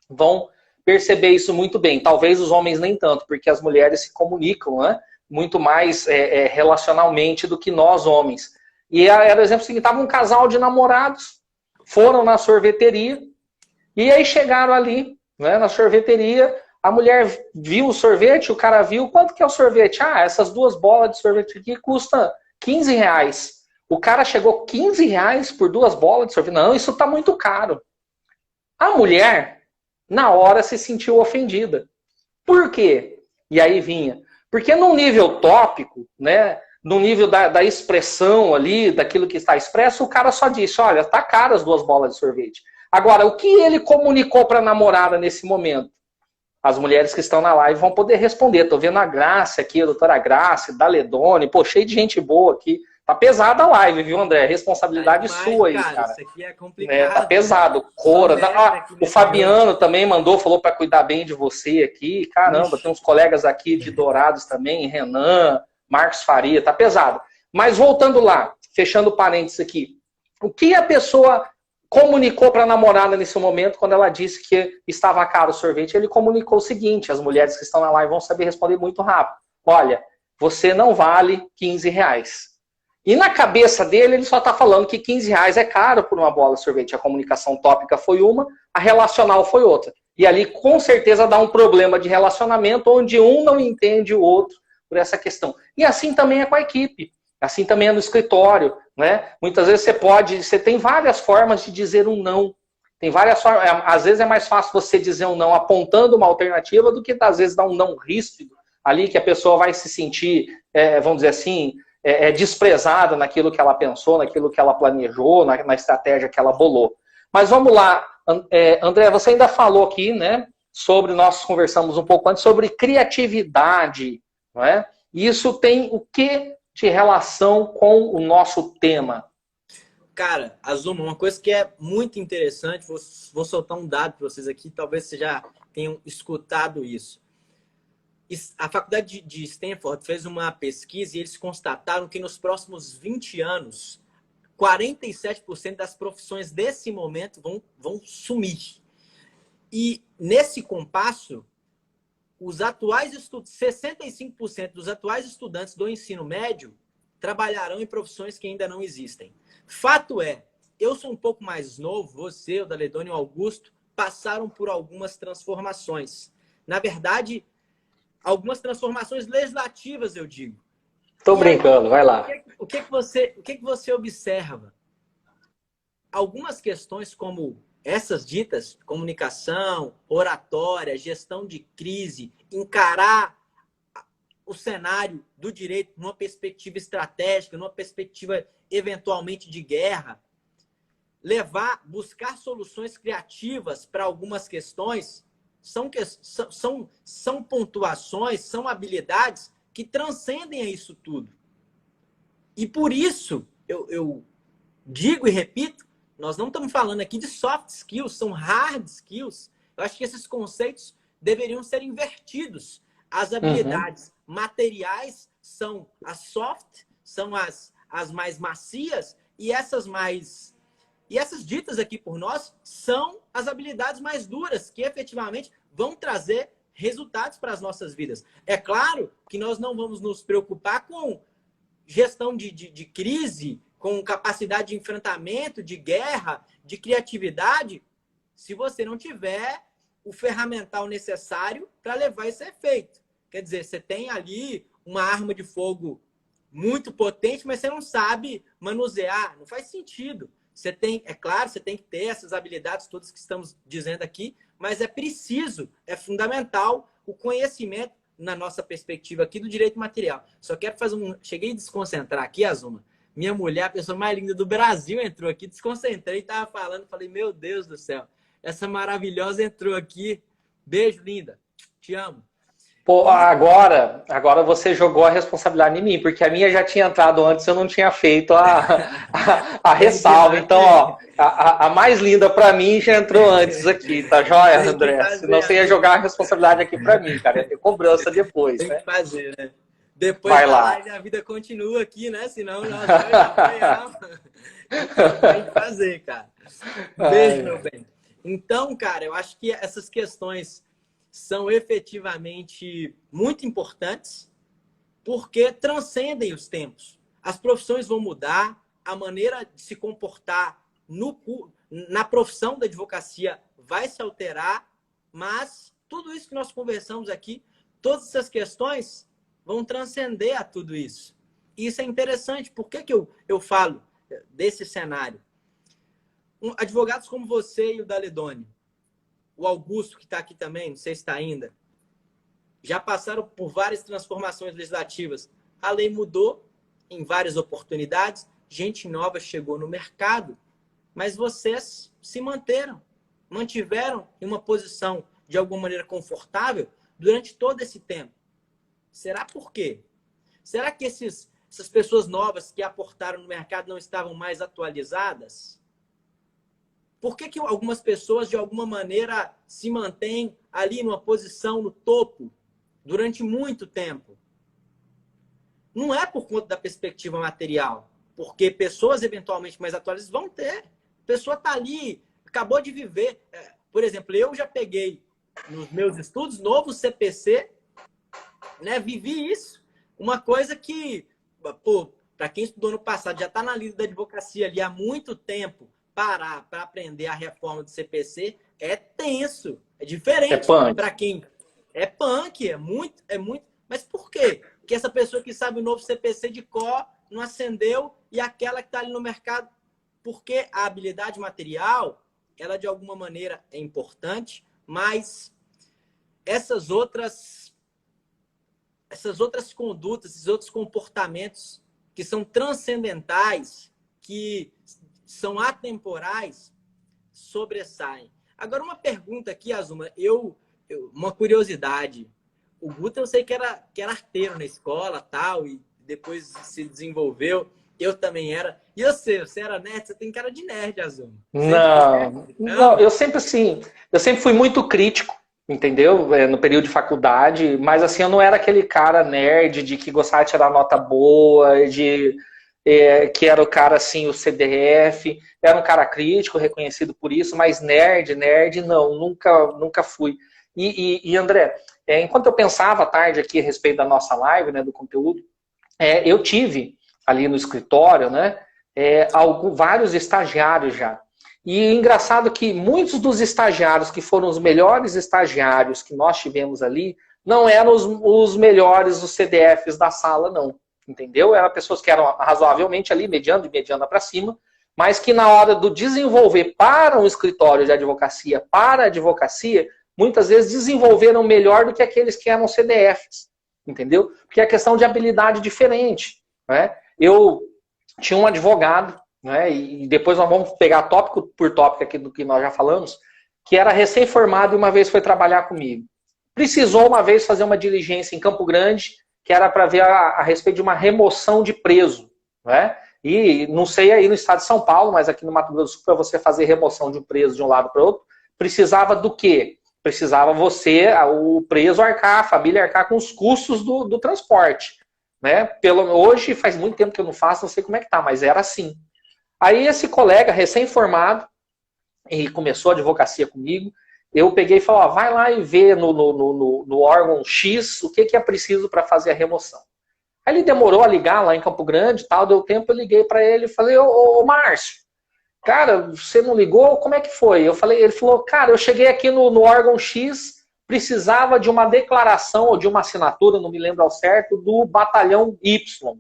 vão perceber isso muito bem. Talvez os homens nem tanto, porque as mulheres se comunicam, né, muito mais relacionalmente do que nós homens. E era o exemplo seguinte, estava um casal de namorados, foram na sorveteria, e aí chegaram ali, né, na sorveteria, a mulher viu o sorvete, o cara viu, quanto que é o sorvete? Ah, essas 2 bolas de sorvete aqui custam R$15. O cara chegou R$15 por 2 bolas de sorvete. Não, isso está muito caro. A mulher, na hora, se sentiu ofendida. Por quê? E aí vinha. Porque num nível tópico, né, no nível da expressão ali, daquilo que está expresso, o cara só disse, olha, tá caro as 2 bolas de sorvete. Agora, o que ele comunicou para a namorada nesse momento? As mulheres que estão na live vão poder responder. Estou vendo a Graça aqui, a doutora Graça, da Ledone, pô, cheio de gente boa aqui. Tá pesada a live, viu, André? Responsabilidade sua aí, cara. Isso aqui é complicado. Tá pesado. Cora. O Fabiano também mandou, falou para cuidar bem de você aqui. Caramba, tem uns colegas aqui de Dourados também, Renan, Marcos Faria, tá pesado. Mas voltando lá, fechando parênteses aqui. O que a pessoa comunicou para a namorada nesse momento, quando ela disse que estava caro o sorvete? Ele comunicou o seguinte, as mulheres que estão na live vão saber responder muito rápido. Olha, você não vale R$15. E na cabeça dele, ele só está falando que R$15 é caro por uma bola de sorvete. A comunicação tópica foi uma, a relacional foi outra. E ali, com certeza, dá um problema de relacionamento, onde um não entende o outro por essa questão. E assim também é com a equipe. Assim também é no escritório, né? Muitas vezes você tem várias formas de dizer um não. Tem várias formas. Às vezes é mais fácil você dizer um não apontando uma alternativa do que, às vezes, dar um não ríspido ali que a pessoa vai se sentir, vamos dizer assim, desprezada naquilo que ela pensou, naquilo que ela planejou, na estratégia que ela bolou. Mas vamos lá, André, você ainda falou aqui, né, nós conversamos um pouco antes, sobre criatividade, não é? E isso tem o que de relação com o nosso tema? Cara, Azuma, uma coisa que é muito interessante, vou soltar um dado para vocês aqui, talvez vocês já tenham escutado isso. A faculdade de Stanford fez uma pesquisa e eles constataram que nos próximos 20 anos, 47% das profissões desse momento vão sumir. E nesse compasso, 65% dos atuais estudantes do ensino médio trabalharão em profissões que ainda não existem. Fato é, eu sou um pouco mais novo, você, o Daledoni e o Augusto, passaram por algumas transformações. Na verdade, algumas transformações legislativas, eu digo. Estou brincando, vai lá. O que você observa? Algumas questões como essas ditas, comunicação, oratória, gestão de crise, encarar o cenário do direito numa perspectiva estratégica, numa perspectiva eventualmente de guerra, buscar soluções criativas para algumas questões, são pontuações, são habilidades que transcendem a isso tudo. E por isso, eu digo e repito, nós não estamos falando aqui de soft skills, são hard skills. Eu acho que esses conceitos deveriam ser invertidos. As habilidades materiais são as soft, são as mais macias, e essas ditas aqui por nós são as habilidades mais duras, que efetivamente vão trazer resultados para as nossas vidas. É claro que nós não vamos nos preocupar com gestão de crise, com capacidade de enfrentamento, de guerra, de criatividade, se você não tiver o ferramental necessário para levar esse efeito. Quer dizer, você tem ali uma arma de fogo muito potente, mas você não sabe manusear. Não faz sentido. É claro, você tem que ter essas habilidades todas que estamos dizendo aqui, mas é preciso, é fundamental o conhecimento, na nossa perspectiva aqui, do direito material. Só quero cheguei a desconcentrar aqui, Azuma. Minha mulher, a pessoa mais linda do Brasil, entrou aqui, desconcentrei, estava falando, falei, meu Deus do céu, essa maravilhosa entrou aqui. Beijo, linda. Te amo. Pô, agora você jogou a responsabilidade em mim, porque a minha já tinha entrado antes, eu não tinha feito a ressalva. Então, ó, a mais linda para mim já entrou antes aqui, tá joia, André? Senão você ia jogar a responsabilidade aqui para mim, cara. Ia ter cobrança depois, né? Tem que fazer, né? Depois vai da lá. live a vida continua aqui, né? Senão nós vamos apanhar. Tem que fazer, cara. Beijo, meu bem. Então, cara, eu acho que essas questões são efetivamente muito importantes porque transcendem os tempos. As profissões vão mudar, a maneira de se comportar na profissão da advocacia vai se alterar, mas tudo isso que nós conversamos aqui, todas essas questões vão transcender a tudo isso. E isso é interessante. Por que eu falo desse cenário? Advogados como você e o Daledoni, o Augusto, que está aqui também, não sei se está ainda, já passaram por várias transformações legislativas. A lei mudou em várias oportunidades, gente nova chegou no mercado, mas vocês se mantiveram em uma posição de alguma maneira confortável durante todo esse tempo. Será por quê? Será que essas pessoas novas que aportaram no mercado não estavam mais atualizadas? Por que algumas pessoas, de alguma maneira, se mantêm ali numa posição no topo durante muito tempo? Não é por conta da perspectiva material, porque pessoas eventualmente mais atualizadas vão ter. A pessoa está ali, acabou de viver. Por exemplo, eu já peguei nos meus estudos novo CPC, né? Vivi isso. Uma coisa que, para quem estudou no passado, já está na lida da advocacia ali há muito tempo, parar para aprender a reforma do CPC é tenso, é diferente para quem é punk, é muito. Mas por quê? Porque essa pessoa que sabe o novo CPC de cor não acendeu, e aquela que está ali no mercado, porque a habilidade material, ela de alguma maneira é importante, mas essas outras condutas, esses outros comportamentos que são transcendentais, que são atemporais, sobressaem. Agora, uma pergunta aqui, Azuma, uma curiosidade. O Guto, eu sei que era arteiro na escola, tal, e depois se desenvolveu. Eu também era. E você era nerd? Você tem cara de nerd, Azuma. Não, eu sempre fui muito crítico, entendeu? No período de faculdade, mas assim, eu não era aquele cara nerd de que gostava de tirar nota boa, que era o cara assim, o CDF, era um cara crítico, reconhecido por isso, mas nerd, não, nunca fui. E André, enquanto eu pensava à tarde aqui a respeito da nossa live, né, do conteúdo, eu tive ali no escritório, né, vários estagiários já. E engraçado que muitos dos estagiários que foram os melhores estagiários que nós tivemos ali, não eram os melhores, os CDFs da sala, não. Entendeu? Eram pessoas que eram razoavelmente ali, mediana para cima, mas que na hora do desenvolver para um escritório de advocacia, para a advocacia, muitas vezes desenvolveram melhor do que aqueles que eram CDFs. Entendeu? Porque é questão de habilidade diferente. Né? Eu tinha um advogado, né, e depois nós vamos pegar tópico por tópico aqui do que nós já falamos, que era recém-formado e uma vez foi trabalhar comigo. Precisou uma vez fazer uma diligência em Campo Grande, que era para ver a respeito de uma remoção de preso. Né? E não sei aí no estado de São Paulo, mas aqui no Mato Grosso do Sul, para você fazer remoção de um preso de um lado para o outro, precisava do quê? Precisava o preso arcar, a família arcar com os custos do transporte. Né? Hoje, faz muito tempo que eu não faço, não sei como é que tá, mas era assim. Aí esse colega, recém-formado, e começou a advocacia comigo, eu peguei e falei, vai lá e vê no órgão X o que é preciso para fazer a remoção. Aí ele demorou a ligar lá em Campo Grande, tal, deu tempo, eu liguei para ele e falei, ô Márcio, cara, você não ligou? Como é que foi? Ele falou, cara, eu cheguei aqui no órgão X, precisava de uma declaração ou de uma assinatura, não me lembro ao certo, do batalhão Y.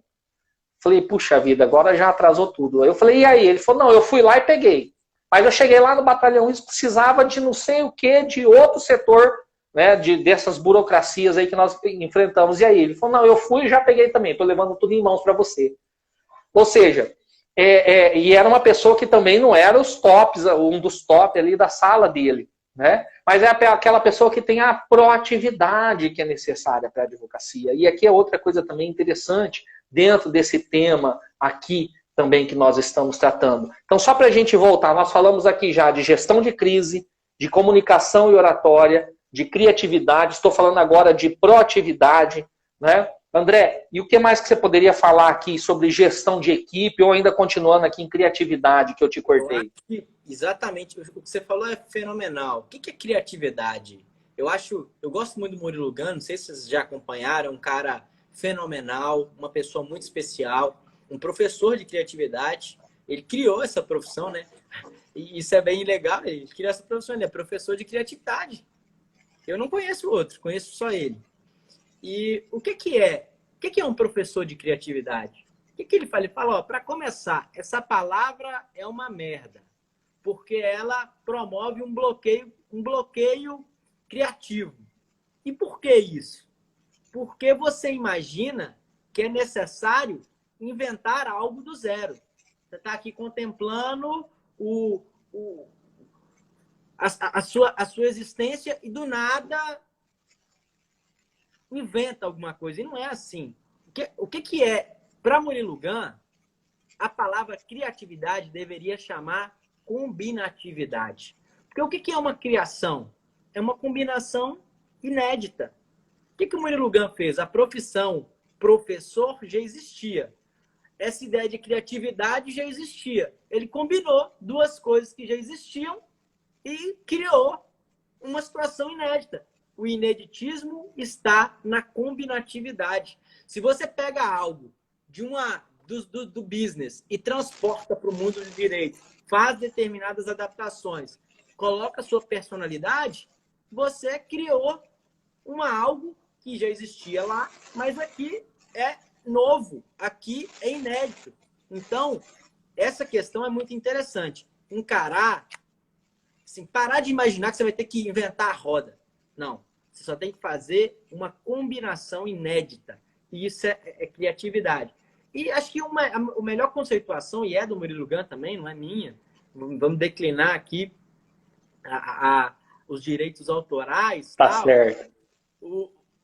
Falei, puxa vida, agora já atrasou tudo. Aí eu falei, e aí? Ele falou, não, eu fui lá e peguei. Mas eu cheguei lá no batalhão e precisava de não sei o que, de outro setor, né, dessas burocracias aí que nós enfrentamos. E aí? Ele falou, não, eu fui e já peguei também, estou levando tudo em mãos para você. Ou seja, e era uma pessoa que também não era os tops, um dos top ali da sala dele. Né? Mas é aquela pessoa que tem a proatividade que é necessária para a advocacia. E aqui é outra coisa também interessante, dentro desse tema aqui também que nós estamos tratando. Então, só para a gente voltar, nós falamos aqui já de gestão de crise, de comunicação e oratória, de criatividade, estou falando agora de proatividade, né? André, e o que mais que você poderia falar aqui sobre gestão de equipe, ou ainda continuando aqui em criatividade, que eu te cortei? Exatamente, o que você falou é fenomenal. O que é criatividade? Eu gosto muito do Murilo Gun, não sei se vocês já acompanharam, é um cara fenomenal, uma pessoa muito especial, um professor de criatividade. Ele criou essa profissão, né? E isso é bem legal, ele criou essa profissão, ele é professor de criatividade. Eu não conheço outro, conheço só ele. E o que é um professor de criatividade? O que ele fala? Ele fala, para começar, essa palavra é uma merda, porque ela promove um bloqueio criativo. E por que isso? Porque você imagina que é necessário inventar algo do zero. Você está aqui contemplando a sua existência e do nada inventa alguma coisa. E não é assim. O que é? Para Murilo Gun, a palavra criatividade deveria chamar combinatividade. Porque o que é uma criação? É uma combinação inédita. O que o Murilo Gun fez? A profissão professor já existia. Essa ideia de criatividade já existia. Ele combinou duas coisas que já existiam e criou uma situação inédita. O ineditismo está na combinatividade. Se você pega algo do business e transporta para o mundo do direito, faz determinadas adaptações, coloca a sua personalidade, você criou algo que já existia lá, mas aqui é novo, aqui é inédito. Então, essa questão é muito interessante. Encarar, assim, parar de imaginar que você vai ter que inventar a roda. Não. Você só tem que fazer uma combinação inédita. E isso é criatividade. E acho que a melhor conceituação, e é do Murilo Gun também, não é minha, vamos declinar aqui os direitos autorais. Tá certo.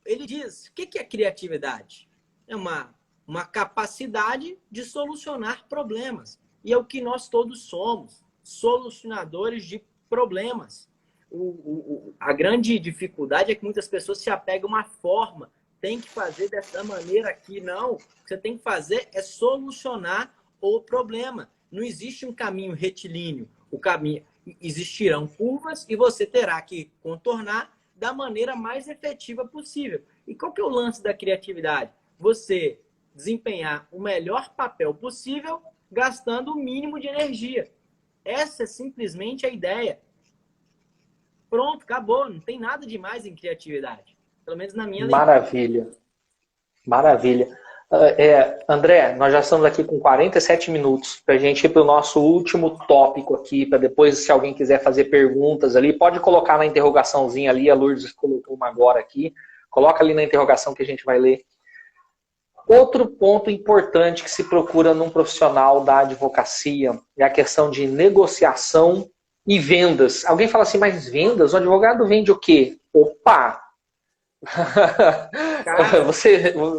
Ele diz, o que é criatividade? É uma capacidade de solucionar problemas. E é o que nós todos somos, solucionadores de problemas. A grande dificuldade é que muitas pessoas se apegam a uma forma. Tem que fazer dessa maneira aqui. Não. O que você tem que fazer é solucionar o problema. Não existe um caminho retilíneo. Existirão curvas e você terá que contornar da maneira mais efetiva possível. E qual que é o lance da criatividade? Você desempenhar o melhor papel possível gastando o mínimo de energia. Essa é simplesmente a ideia. Pronto, acabou. Não tem nada demais em criatividade. Pelo menos na minha leitura. Maravilha. Maravilha. André, nós já estamos aqui com 47 minutos para a gente ir para o nosso último tópico aqui, para depois, se alguém quiser fazer perguntas ali, pode colocar na interrogaçãozinha ali, a Lourdes colocou uma agora aqui, coloca ali na interrogação que a gente vai ler. Outro ponto importante que se procura num profissional da advocacia é a questão de negociação e vendas. Alguém fala assim, mas vendas? O advogado vende o quê? Opa!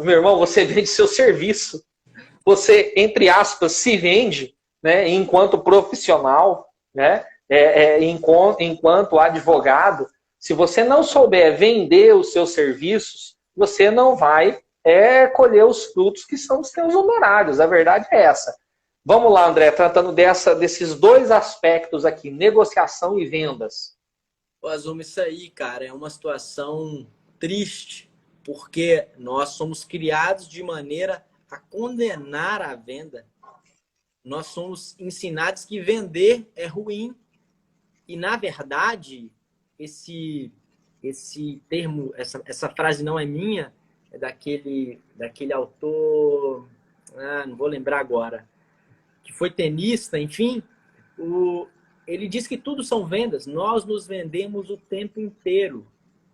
Meu irmão, você vende seu serviço. Você, entre aspas, se vende, né, enquanto profissional, né, enquanto advogado. Se você não souber vender os seus serviços, você não vai colher os frutos que são os seus honorários. A verdade é essa. Vamos lá, André, tratando desses dois aspectos aqui, negociação e vendas. Azuma, isso aí, cara, é uma situação triste, porque nós somos criados de maneira a condenar a venda. Nós somos ensinados que vender é ruim. E, na verdade, esse termo, essa frase não é minha, é daquele autor, não vou lembrar agora, que foi tenista, enfim. Ele diz que tudo são vendas. Nós nos vendemos o tempo inteiro.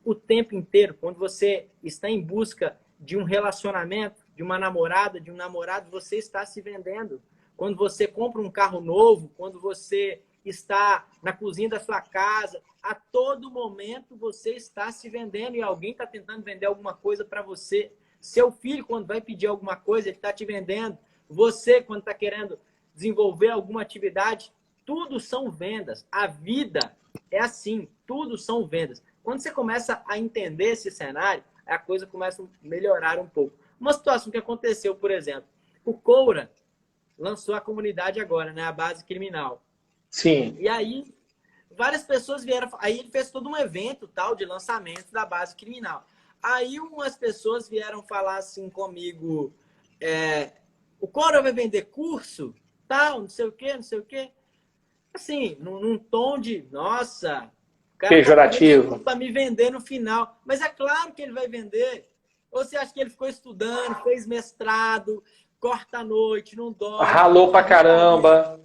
O tempo inteiro. Quando você está em busca de um relacionamento, de uma namorada, de um namorado, você está se vendendo. Quando você compra um carro novo, quando você está na cozinha da sua casa, a todo momento você está se vendendo e alguém está tentando vender alguma coisa para você. Seu filho, quando vai pedir alguma coisa, ele está te vendendo. Você, quando está querendo desenvolver alguma atividade, tudo são vendas. A vida é assim, tudo são vendas. Quando você começa a entender esse cenário, a coisa começa a melhorar um pouco. Uma situação que aconteceu, por exemplo, o Coura lançou a comunidade agora, né? A base criminal. Sim. E aí, várias pessoas vieram... Aí ele fez todo um evento tal de lançamento da base criminal. Aí umas pessoas vieram falar assim comigo, o Coura vai vender curso? Tal, não sei o quê, não sei o quê. Assim, num tom de, nossa... Pejorativo. Para me vender no final. Mas é claro que ele vai vender. Ou você acha que ele ficou estudando, fez mestrado, corta a noite, não dorme. Ralou pra caramba.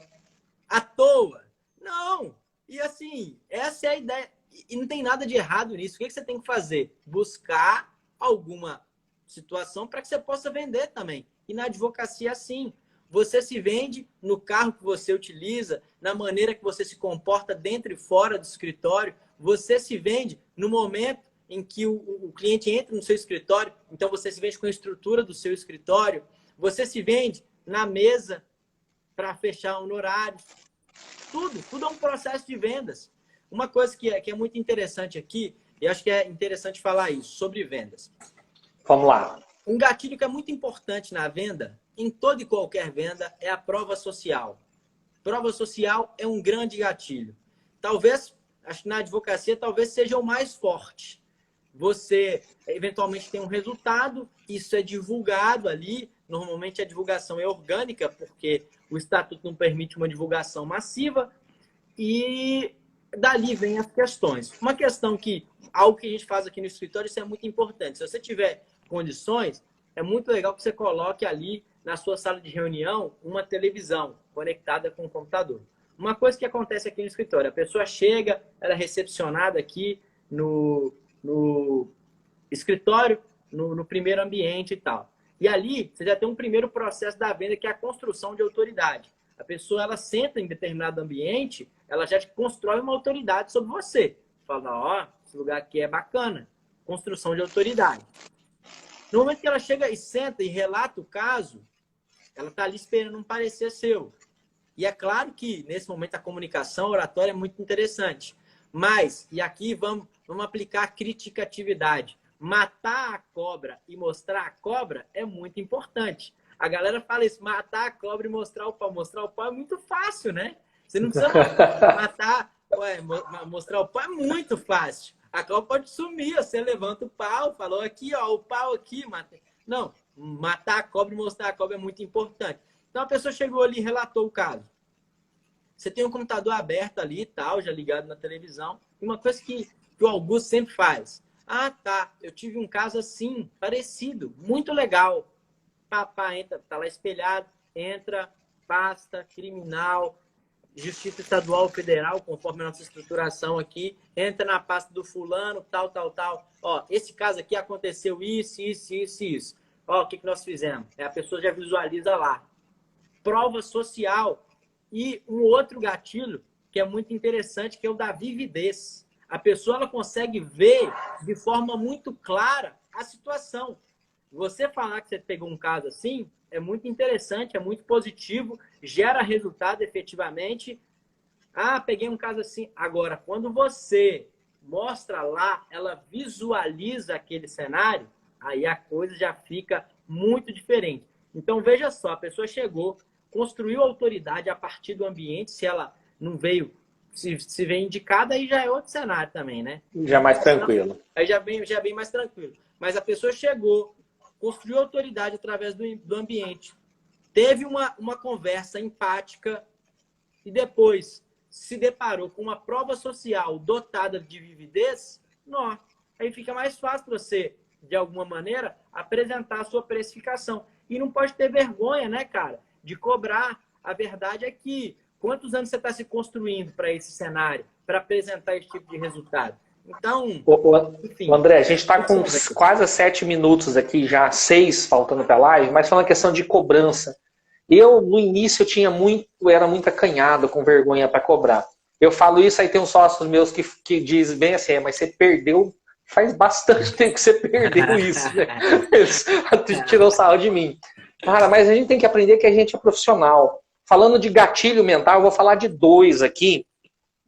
À toa? Não. E assim, essa é a ideia. E não tem nada de errado nisso. O que você tem que fazer? Buscar alguma situação para que você possa vender também. E na advocacia, assim. Você se vende no carro que você utiliza, na maneira que você se comporta dentro e fora do escritório. Você se vende no momento em que o cliente entra no seu escritório. Então, você se vende com a estrutura do seu escritório. Você se vende na mesa para fechar honorários. Tudo é um processo de vendas. Uma coisa que é muito interessante aqui, e acho que é interessante falar isso, sobre vendas. Vamos lá. Um gatilho que é muito importante na venda, em toda e qualquer venda, é a prova social. Prova social é um grande gatilho. Talvez, acho que na advocacia, talvez seja o mais forte. Você, eventualmente, tem um resultado, isso é divulgado ali. Normalmente, a divulgação é orgânica, porque o estatuto não permite uma divulgação massiva. E dali vem as questões. Uma questão algo que a gente faz aqui no escritório, isso é muito importante. Se você tiver condições, é muito legal que você coloque ali na sua sala de reunião uma televisão conectada com o computador. Uma coisa que acontece aqui no escritório, a pessoa chega, ela é recepcionada aqui no escritório, no primeiro ambiente e tal. E ali, você já tem um primeiro processo da venda, que é a construção de autoridade. A pessoa, ela senta em determinado ambiente, ela já constrói uma autoridade sobre você. Fala, ó, esse lugar aqui é bacana. Construção de autoridade. No momento que ela chega e senta e relata o caso, ela está ali esperando um parecer seu. E é claro que, nesse momento, a comunicação, a oratória é muito interessante. Mas, e aqui vamos aplicar a criticatividade. Matar a cobra e mostrar a cobra é muito importante. A galera fala isso, matar a cobra e mostrar o pau. Mostrar o pau é muito fácil, né? Você não precisa mostrar o pau é muito fácil. A cobra pode sumir, você levanta o pau, falou aqui, ó, o pau aqui. Não, matar a cobra e mostrar a cobra é muito importante. Então a pessoa chegou ali e relatou o caso. Você tem um computador aberto ali e tal, já ligado na televisão. E uma coisa que o Augusto sempre faz. Ah, tá, eu tive um caso assim, parecido, muito legal. Papá entra, tá lá espelhado, entra, pasta, criminal, Justiça Estadual Federal, conforme a nossa estruturação aqui, entra na pasta do fulano, tal. Ó, esse caso aqui aconteceu isso. Ó, o que nós fizemos? A pessoa já visualiza lá. Prova social. E um outro gatilho que é muito interessante, que é o da vividez. A pessoa ela consegue ver de forma muito clara a situação. Você falar que você pegou um caso assim é muito interessante, é muito positivo, gera resultado efetivamente. Ah, peguei um caso assim. Agora, quando você mostra lá, ela visualiza aquele cenário, aí a coisa já fica muito diferente. Então, veja só, a pessoa chegou, construiu autoridade a partir do ambiente, se ela não veio, se vem indicada, aí já é outro cenário também, né? Já mais tranquilo. Aí já bem mais tranquilo. Mas a pessoa chegou, construiu autoridade através do ambiente, teve uma conversa empática e depois se deparou com uma prova social dotada de vividez, não. Aí fica mais fácil para você, de alguma maneira, apresentar a sua precificação. E não pode ter vergonha, né, cara, de cobrar. A verdade é que quantos anos você está se construindo para esse cenário, para apresentar esse tipo de resultado? Então, enfim. André, a gente está com quase 7 minutos aqui, já 6 faltando para a live, mas falando a questão de cobrança. Eu, no início, era muito acanhado, com vergonha para cobrar. Eu falo isso, aí tem uns sócios meus que dizem bem assim, mas você perdeu, faz bastante tempo que você perdeu isso, né? Eles tirou sarro de mim. Cara, mas a gente tem que aprender que a gente é profissional. Falando de gatilho mental, eu vou falar de 2 aqui,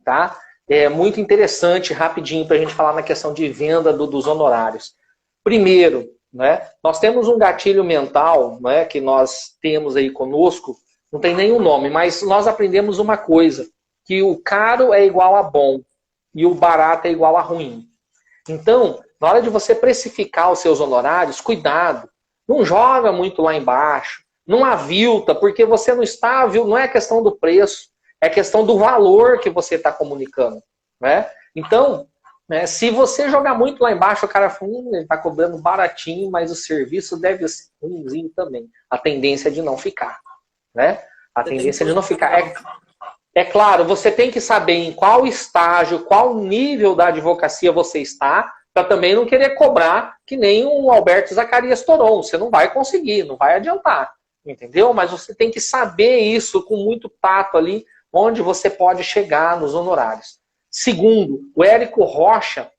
tá? É muito interessante, rapidinho, para a gente falar na questão de venda dos honorários. Primeiro, né, nós temos um gatilho mental, né, que nós temos aí conosco, não tem nenhum nome, mas nós aprendemos uma coisa, que o caro é igual a bom e o barato é igual a ruim. Então, na hora de você precificar os seus honorários, cuidado, não joga muito lá embaixo, não avilta, porque você não está, não é questão do preço, é questão do valor que você está comunicando, né? Então, né, se você jogar muito lá embaixo, o cara fala, ele está cobrando baratinho, mas o serviço deve ser ruimzinho também. A tendência é de não ficar, né? A tendência é de não ficar. É claro, você tem que saber em qual estágio, qual nível da advocacia você está, para também não querer cobrar que nem o Alberto Zacarias Toron. Você não vai conseguir, não vai adiantar, entendeu? Mas você tem que saber isso com muito tato ali, onde você pode chegar nos honorários. Segundo, o Érico Rocha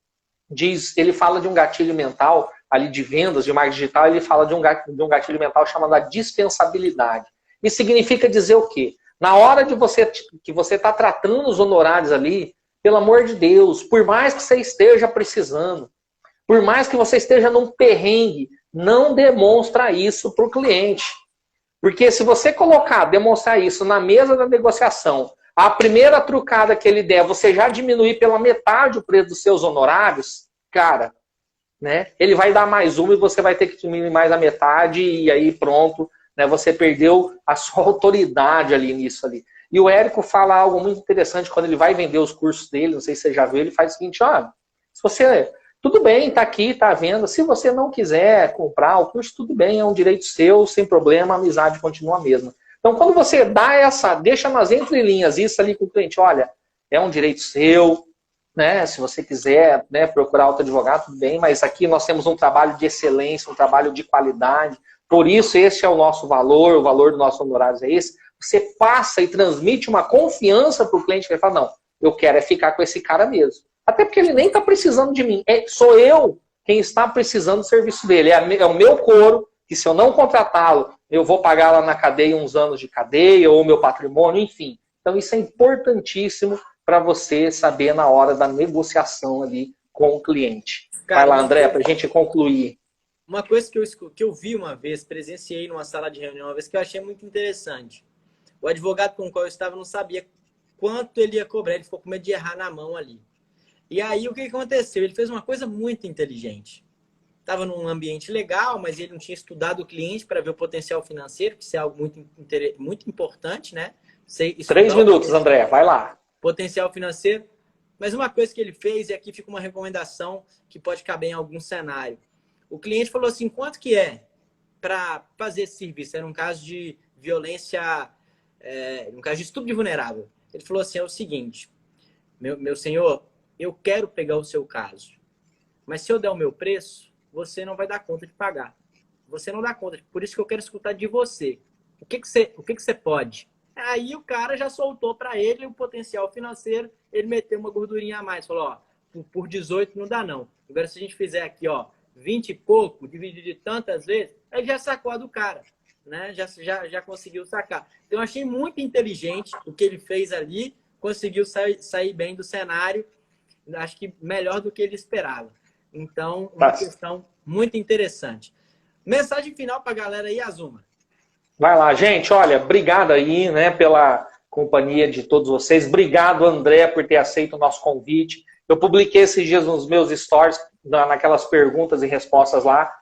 ele fala de um gatilho mental ali de vendas, de marketing digital, ele fala de um gatilho mental chamado a dispensabilidade. Isso significa dizer o quê? Na hora de que você está tratando os honorários ali, pelo amor de Deus, por mais que você esteja precisando, por mais que você esteja num perrengue, não demonstra isso para o cliente. Porque se você demonstrar isso na mesa da negociação, a primeira trucada que ele der, você já diminuir pela metade o preço dos seus honorários, cara, né? Ele vai dar mais uma e você vai ter que diminuir mais a metade e aí pronto, né? Você perdeu a sua autoridade ali nisso ali. E o Érico fala algo muito interessante quando ele vai vender os cursos dele, não sei se você já viu, ele faz o seguinte, se você... tudo bem, está aqui, está à venda. Se você não quiser comprar o curso, tudo bem, é um direito seu, sem problema, a amizade continua a mesma. Então, quando você deixa nas entrelinhas isso ali com o cliente, olha, é um direito seu, né? Se você quiser, né, procurar outro advogado, tudo bem, mas aqui nós temos um trabalho de excelência, um trabalho de qualidade, por isso esse é o nosso valor, o valor do nosso honorário é esse. Você passa e transmite uma confiança para o cliente que ele fala, não, eu quero é ficar com esse cara mesmo. Até porque ele nem está precisando de mim, sou eu quem está precisando do serviço dele, é o meu couro, que se eu não contratá-lo, eu vou pagar lá na cadeia uns anos de cadeia, ou meu patrimônio, enfim. Então isso é importantíssimo para você saber na hora da negociação ali com o cliente. Cara, vai lá, André, para a gente concluir. Uma coisa que eu vi uma vez, presenciei numa sala de reunião uma vez, que eu achei muito interessante. O advogado com o qual eu estava não sabia quanto ele ia cobrar, ele ficou com medo de errar na mão ali. E aí o que aconteceu? Ele fez uma coisa muito inteligente. Estava num ambiente legal, mas ele não tinha estudado o cliente para ver o potencial financeiro, que isso é algo muito importante, né? 3 minutos, André, vai lá. Potencial financeiro. Mas uma coisa que ele fez, e aqui fica uma recomendação que pode caber em algum cenário. O cliente falou assim, quanto que é para fazer esse serviço? Era um caso de violência, um caso de estupro de vulnerável. Ele falou assim, é o seguinte, meu senhor, eu quero pegar o seu caso, mas se eu der o meu preço, você não vai dar conta de pagar. Você não dá conta, por isso que eu quero escutar de você. O que você pode? Aí o cara já soltou para ele o potencial financeiro, ele meteu uma gordurinha a mais, falou, ó, por 18 não dá não. Agora se a gente fizer aqui, ó, 20 e pouco, dividido de tantas vezes, aí já sacou a do cara, né? Já conseguiu sacar. Então eu achei muito inteligente o que ele fez ali, conseguiu sair bem do cenário, acho que melhor do que ele esperava. Então, uma questão muito interessante. Mensagem final para a galera aí, Azuma. Vai lá, gente. Olha, obrigado aí, né, pela companhia de todos vocês. Obrigado, André, por ter aceito o nosso convite. Eu publiquei esses dias nos meus stories, naquelas perguntas e respostas lá.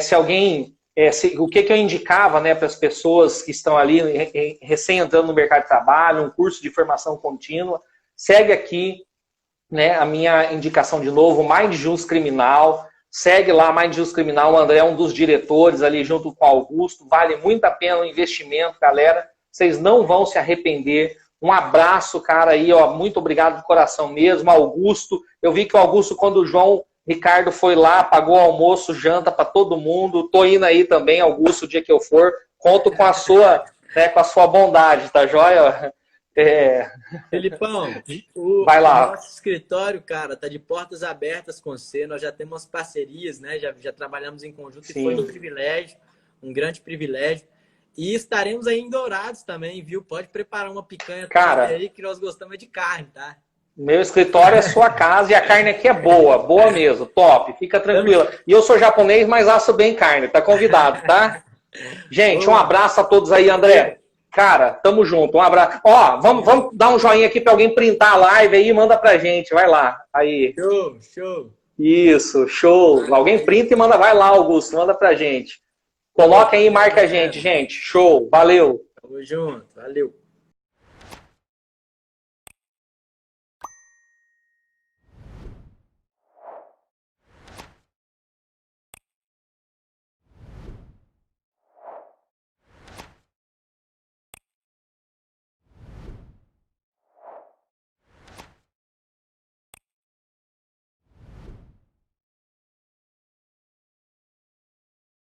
Se alguém... o que eu indicava, né, para as pessoas que estão ali recém entrando no mercado de trabalho, um curso de formação contínua, segue aqui, né, a minha indicação de novo, Mind Jus Criminal. Segue lá, Mind Jus Criminal, o André é um dos diretores ali junto com o Augusto. Vale muito a pena o investimento, galera. Vocês não vão se arrepender. Um abraço, cara, aí, ó. Muito obrigado de coração mesmo, Augusto. Eu vi que o Augusto, quando o João Ricardo foi lá, pagou almoço, janta para todo mundo. Tô indo aí também, Augusto, o dia que eu for. Conto com a sua, né, com a sua bondade, tá joia? Felipão, vai lá. O nosso escritório, cara, tá de portas abertas com você. Nós já temos parcerias, né? Já trabalhamos em conjunto. Sim. E foi um privilégio, um grande privilégio. E estaremos aí em Dourados também, viu? Pode preparar uma picanha, cara, aí, que nós gostamos de carne, tá? Meu escritório é sua casa e a carne aqui é boa mesmo, top, fica tranquila. E eu sou japonês, mas asso bem carne, tá convidado, tá? Gente, um abraço a todos aí, André. Cara, tamo junto, um abraço. Ó, vamos dar um joinha aqui pra alguém printar a live aí e manda pra gente, vai lá. Aí. Show. Isso, show. Alguém printa e manda, vai lá, Augusto, manda pra gente. Coloca aí e marca a gente, gente. Show, valeu. Tamo junto, valeu.